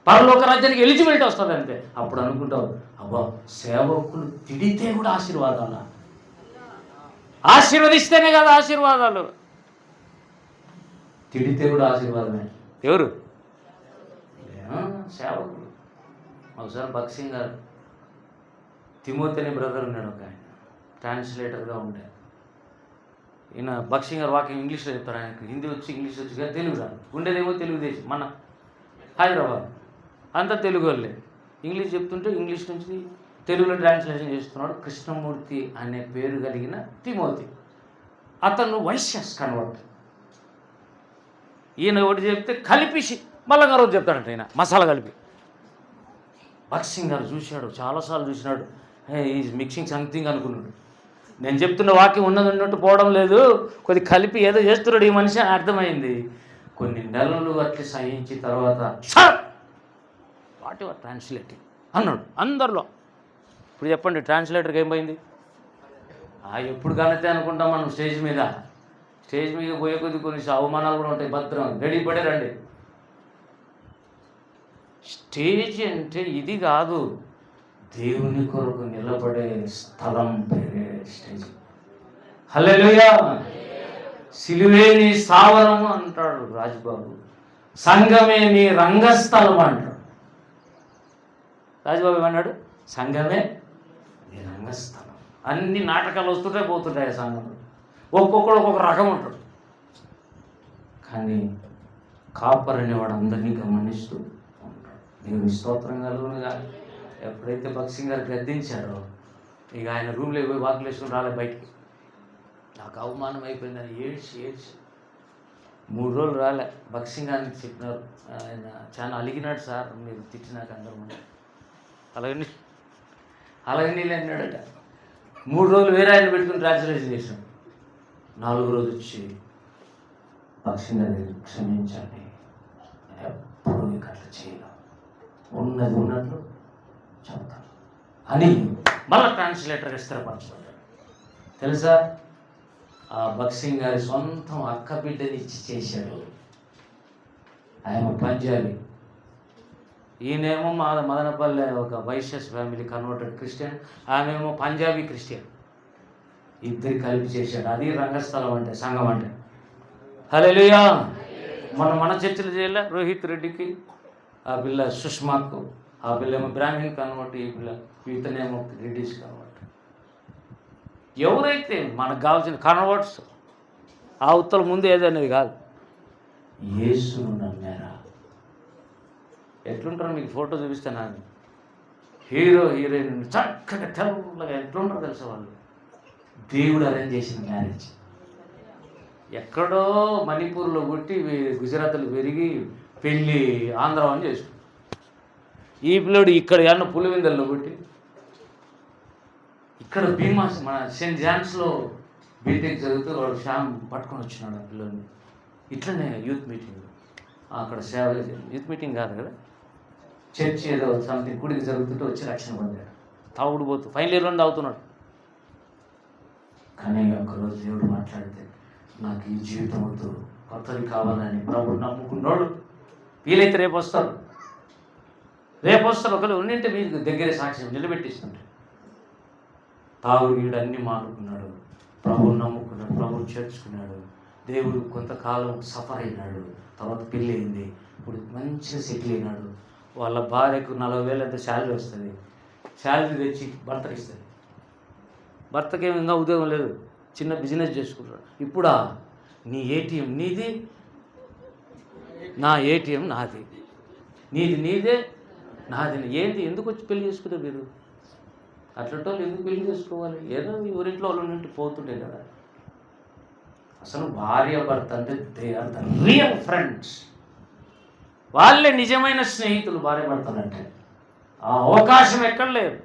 పరలోక రాజ్యానికి ఎలిజిబిలిటీ వస్తుంది అంతే. అప్పుడు అనుకుంటావు, అబ్బా సేవకులు తిడితే కూడా ఆశీర్వాదాలు, ఆశీర్వదిస్తేనే కదా ఆశీర్వాదాలు, తిడితే కూడా ఆశీర్వాదమే. ఎవరు? సేవకులు. ఒకసారి భక్సింగ్ గారు, తిమోతి అనే బ్రదర్ ఉన్నాడు, ఒక ఆయన ట్రాన్స్లేటర్గా ఉండే. ఈయన భక్సింగ్ గారు వాక్యం ఇంగ్లీష్లో చెప్తారు. ఆయనకు హిందీ వచ్చి ఇంగ్లీష్ వచ్చి కానీ తెలుగు రాదు. ఉండేదేమో తెలుగుదేశం, మన హైదరాబాద్ అంతా తెలుగు వాళ్ళే. ఇంగ్లీష్ చెప్తుంటే ఇంగ్లీష్ నుంచి తెలుగులో ట్రాన్స్లేషన్ చేస్తున్నాడు. కృష్ణమూర్తి అనే పేరు కలిగిన తిమోతి. అతను వైశ్యస్ కన్వర్ట్. ఈయన ఒకటి చెప్తే కలిపి మళ్ళా రోజు చెప్తాడంట ఈయన, మసాలా కలిపి. భక్సింగ్ గారు చూశాడు, చాలాసార్లు చూసినాడు, ఈజ్ మిక్సింగ్ సంథింగ్ అనుకున్నాడు. నేను చెప్తున్న వాక్యం ఉన్నది ఉన్నట్టు పోవడం లేదు, కొద్ది కలిపి ఏదో చేస్తున్నాడు ఈ మనిషి అని అర్థమైంది. కొన్ని నెలలు అట్లా సహించిన తర్వాత వాట్ ఎవర్ ట్రాన్స్లేటింగ్ అన్నాడు అందరిలో. ఇప్పుడు చెప్పండి, ట్రాన్స్లేటర్కి ఏం పోయింది? ఎప్పుడు కనతే అనుకుంటాం మనం. స్టేజ్ మీద పోయే కొద్ది కొన్ని అవమానాలు కూడా ఉంటాయి. భద్రం రెడీ పడారండి. స్టేజ్ అంటే ఇది కాదు, దేవుని కొరకు నిలబడే స్థలం పేరే స్టేజ్. హల్లెలూయా. సిలువే నీ స్థావరము అంటాడు రాజుబాబు, సంఘమే నీ రంగస్థలం అంటాడు. రాజుబాబు ఏమన్నాడు? సంఘమే నీ రంగస్థలం. అన్ని నాటకాలు వస్తుంటే పోతుంటాయి సంఘంలో, ఒక్కొక్కడు ఒక్కొక్క రకం ఉంటాడు. కానీ కాపర్ అనేవాడు అందరినీ గమనిస్తూ ఉంటాడు. దేవుని స్తోత్రం కలుగునుగా. ఎప్పుడైతే భక్సింగ్ గారు గద్దించారో ఇక ఆయన రూమ్లో పోయి వాకులు వేసుకుని రాలే బయటికి. నాకు అవమానం అయిపోయిందని ఏడ్చి 3 రోజులు రాలే. భక్సింగ్ గారికి చెప్పినారు, ఆయన చాలా అలిగినాడు సార్ మీరు తిట్టినాక అందరూ. అలాగే నీళ్ళు అన్నాడట. 3 రోజులు వేరే ఆయన పెట్టుకుని ట్రాన్స్లేషన్ చేశాడు. 4వ రోజు వచ్చి భక్సింగ్ గారి క్షమించండి, ఎప్పుడు నీకు అట్లా చేయను, ఉన్నది ఉన్నట్లు చెప్తాను అని మళ్ళీ ట్రాన్స్లేటర్గా స్థిరపరచబడ్డాడు. తెలుసా, ఆ భక్సింగ్ గారి సొంతం అక్క బిడ్డని ఇచ్చి చేశాడు. ఆయన పంజాబీ, ఈయనేమో మదనపల్లె ఒక వైశ్యస్ ఫ్యామిలీ కన్వర్టెడ్ క్రిస్టియన్, ఆమెమో పంజాబీ క్రిస్టియన్. ఇద్దరు కలిపి చేశాడు. అది రంగస్థలం అంటే, సంఘం అంటే. హల్లెలూయా. మన చర్చలు చేయలే. రోహిత్ రెడ్డికి ఆ పిల్ల సుష్మాకు, ఆ పిల్ల ఏమో బ్రాహ్మణ్ కన్వర్ట్, ఈ పిల్ల ఇతనేమో రెడ్డిస్ కన్వర్ట్. ఎవరైతే మనకు కావాల్సిన కన్వర్ట్స్ ఆ ఉత్తల ముందు ఏదనేది కాదు, యేసును నమ్మారా. ఎట్లుంటారో మీకు ఫోటో చూపిస్తాను. అని హీరో హీరోయిన్ చక్కగా తెల్లగా ఎట్లుంటారో తెలుసా వాళ్ళు. దేవుడు అరేంజ్ చేసిన మ్యారేజ్. ఎక్కడో మణిపూర్లో పుట్టి గుజరాత్లో పెరిగి పెళ్ళి ఆంధ్ర అని చేసుకుంటాడు. ఈ పిల్లడు ఇక్కడ ఏమన్నా పులివెందల్లో పుట్టి ఇక్కడ భీమా మన సెయింట్ జాన్స్లో బీటెక్ చదువుతూ వాడు శ్యామ్ పట్టుకొని వచ్చినాడు ఆ పిల్లల్ని. ఇట్లనే యూత్ మీటింగ్, అక్కడ సేవ, యూత్ మీటింగ్ కాదు కదా, చర్చ్ ఏదో సంథింగ్ గుడికి జరుగుతుంటే వచ్చి రక్షణ పొందాడు. తాగుడు పోతూ ఫైనల్ ఇయర్లో తాగుతున్నాడు. కానీ ఒకరోజు దేవుడు మాట్లాడితే, నాకు ఈ జీవితం వద్దు, కొత్తది కావాలని ప్రభుడు నమ్ముకున్నాడు. వీలైతే రేపు వస్తారు ఒకరు ఉన్నింటే మీకు దగ్గరే సాక్ష్యం నిలబెట్టిస్తుంటే. తాగుడు గీడు అన్నీ మానుకున్నాడు, ప్రభువు నమ్ముకున్నాడు, ప్రభువు చేర్చుకున్నాడు. దేవుడు కొంతకాలం సఫర్ అయినాడు, తర్వాత పెళ్ళి అయింది, ఇప్పుడు మంచిగా సెటిల్ అయినాడు. వాళ్ళ భార్యకు 40,000 అంత శాలరీ వస్తుంది. శాలరీ తెచ్చి భర్తకి ఇస్తుంది. భర్తకేమో ఇంకా ఉద్యోగం లేదు, చిన్న బిజినెస్ చేసుకుంటాడు. ఇప్పుడా నీ ఏటీఎం నీది, నా ఏటీఎం నాది, నీదే నాది. ఏంటి, ఎందుకు వచ్చి పెళ్లి చేసుకున్నారు మీరు? అట్లాంటి వాళ్ళు ఎందుకు పెళ్లి చేసుకోవాలి? ఏదో ఊరింట్లో వాళ్ళు నుండి పోతుండే కదా. అసలు భార్య భర్త అంటే they are the real friends. వాళ్ళే నిజమైన స్నేహితులు భార్య భర్తలు అంటే. ఆ అవకాశం ఎక్కడ లేదు.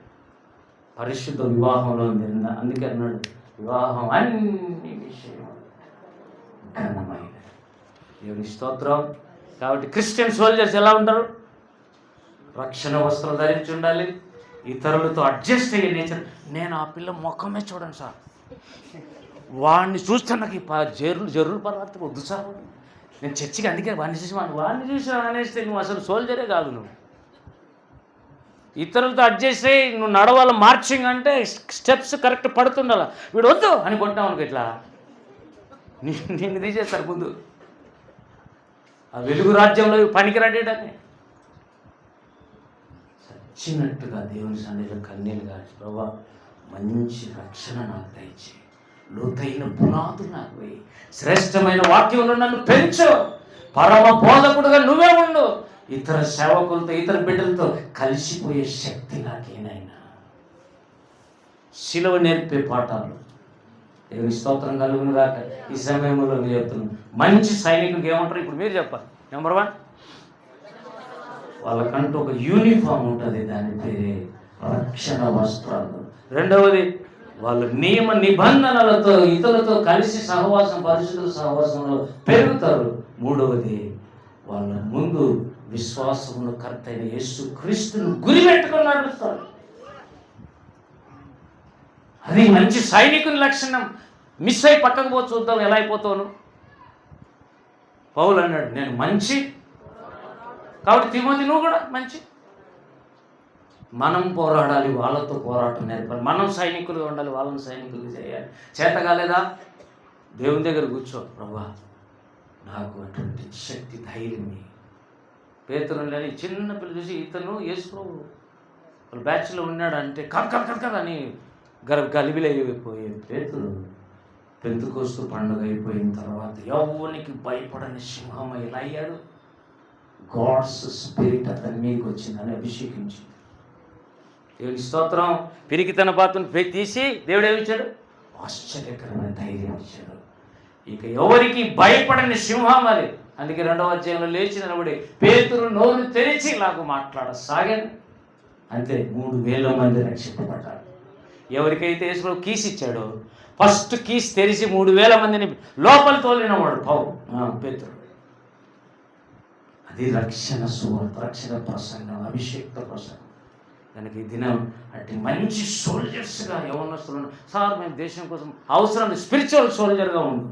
పరిశుద్ధ వివాహంలో ఉంది. అందుకే అన్నాడు, వివాహం అన్ని విషయం ఘనమైన. దేవుని స్తోత్రం. కాబట్టి క్రిస్టియన్ సోల్జర్స్ ఎలా ఉంటారు? రక్షణ వస్త్రం ధరించి ఉండాలి, ఇతరులతో అడ్జస్ట్ అయ్యే నేచర్. నేను ఆ పిల్ల ముఖమే చూడండి సార్, వాడిని చూస్తే నాకు జరులు పర్వాత వద్దు సార్. నేను చర్చికి అందుకే వాడిని చూసి అనేస్తే నువ్వు అసలు సోల్జరే కాదు. నువ్వు ఇతరులతో అడ్జస్ట్ అయ్యి నువ్వు నడవాలి. మార్చింగ్ అంటే స్టెప్స్ కరెక్ట్ పడుతుండాల. వీడు వద్దు అని కొట్టావు అనుకో, ఇట్లా నిన్ను తీసేస్తారు ముందు. ఆ వెలుగు రాజ్యంలో పనికిరాడేటని చచ్చినట్టుగా దేవుని సన్నిధిలో కన్నీళ్ళు కాచి, ప్రభా మంచి రక్షణ నాకు దయచేయి, లోతైన పునాదులు నాకు వేయి, శ్రేష్టమైన వాక్యంలో నన్ను పెంచు, పరమ బోధకుడుగా నువ్వే ఉండు, ఇతర సేవకులతో ఇతర బిడ్డలతో కలిసిపోయే శక్తి నాకేనైనా. శిలువ నేర్పే పాఠాలు. దేవుని స్తోత్రం కలుగును గాక. ఈ సమయంలో మీరు చెప్తున్నాను, మంచి సైనికుడికి ఏమంటారు ఇప్పుడు మీరు చెప్పాలి. నెంబర్ 1, వాళ్ళకంటూ ఒక యూనిఫామ్ ఉంటుంది, దాని పేరే రక్షణ వస్త్రాలు. రెండవది, వాళ్ళు నియమ నిబంధనలతో ఇతరులతో కలిసి సహవాసం, పరిశుద్ధుల సహవాసంలో పెరుగుతారు. మూడవది, వాళ్ళ ముందు విశ్వాసమును కర్త అయిన యేసు క్రీస్తును గురి పెట్టుకొని నడుస్తారు. అది మంచి సైనికుని లక్షణం. మిస్ అయి పక్కకు పో, చూద్దాం ఎలా అయిపోతాను. పౌలు అన్నాడు, నేను మంచి. కాబట్టి తిమోతి నువ్వు కూడా మంచి. మనం పోరాడాలి, వాళ్ళతో పోరాటం నేర్పాలి. మనం సైనికులుగా ఉండాలి, వాళ్ళని సైనికులు చేయాలి. చేత కాలేదా, దేవుని దగ్గర కూర్చో, ప్రభా నాకు అటువంటి శక్తి, ధైర్యం. పేతురు లేని చిన్న పిల్ల చూసి ఇతను యేసు వాళ్ళ బ్యాచ్లో ఉన్నాడు అంటే కర్ అని గలిబిలైపోయే పేతురు పెంతెకోస్తు పండుగ అయిపోయిన తర్వాత యవ్వనికి భయపడని సింహం ఎలా అయ్యాడు? గాడ్స్ స్పిరిట్ అతని మీదకి వచ్చిందని అభిషేకించింది. దేవుని స్తోత్రం. పిరికి తన పాత్రను తీసి దేవుడు ఏమిచ్చాడు? ఆశ్చర్యకరమైన ధైర్యం ఇచ్చాడు. ఇక ఎవరికి భయపడని సింహం అది. అందుకే 2వ అధ్యాయంలో లేచి నిలబడి పేతురు నోరు తెరిచి నాకు మాట్లాడసాగాను. అంతే 3,000 మంది రక్షింపబడ్డారు. ఎవరికైతే యేసు కీస్ ఇచ్చాడో ఫస్ట్ కీస్ తెరిచి 3,000 మందిని లోపల తోలినవాడు పేతురు. అది రక్షణ సువార్త, రక్షణ ప్రసంగం, అభిషేక్త ప్రసంగం. దానికి ఈ దినం అట్టి మంచి సోల్జర్స్గా యవ్వనస్తులను, సార్ మేము దేశం కోసం అవసరం స్పిరిచువల్ సోల్జర్గా ఉండు,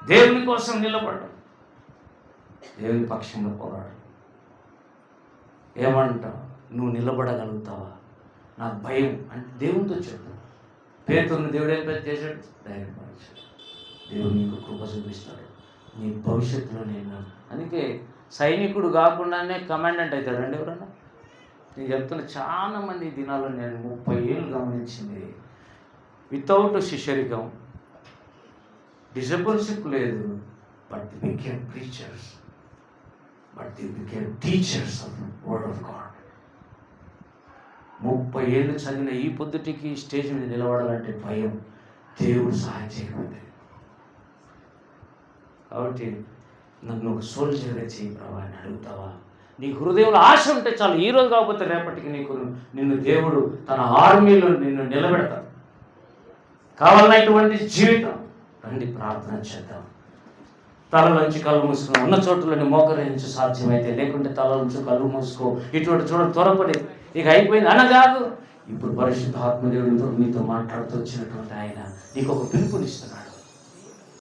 దేవుని కోసం నిలబడ్డాడు, దేవుని పక్షంగా పోరాడు. ఏమంటావు? నువ్వు నిలబడగలుగుతావా? నాకు భయం అంటే దేవునితో చెప్తాను. పేతురుని దేవుడు ఏం చేశాడు? ధైర్యపరిచాడు. దేవుడు నీకు కృప చూపిస్తాడు, నీ భవిష్యత్తులో నేను. అందుకే సైనికుడు కాకుండానే కమాండెంట్ అవుతాడండి ఎవరన్నా. నేను చెప్తున్న చాలామంది ఈ దినాల్లో నేను 30 ఏళ్ళు గమనించింది, వితౌట్ శిష్యరికం, డిసబుల్షిప్ లేదు, but the became preachers, but the became teachers of word of God. 30 ఏళ్ళు చదివిన ఈ పొద్దుటికి స్టేజ్ మీద నిలబడాలంటే భయం, దేవుడు సహాయం చేయకపోతే. కాబట్టి నన్ను ఒక సోల్జర్గా చేయి ప్రభా అని అడుగుతావా? నీ హృదయంలో ఆశ ఉంటే చాలు. ఈరోజు కాకపోతే రేపటికి నిన్ను దేవుడు తన ఆర్మీలో నిన్ను నిలబెడతాడు. కావాలన్నటువంటి జీవితం. రండి ప్రార్థన చేద్దాం. తలలోంచి కళ్ళు మూసుకుని ఉన్న చోట్లని మోకరించి సాధ్యమైతే, లేకుంటే తల నుంచి కళ్ళు మూసుకో. ఇటువంటి చూడ త్వరపడి ఇక అయిపోయింది అనగాదు. ఇప్పుడు పరిశుద్ధ ఆత్మదేవుడితో నీతో మాట్లాడుతూ వచ్చినటువంటి ఆయన నీకు ఒక పిలుపునిస్తున్నాడు.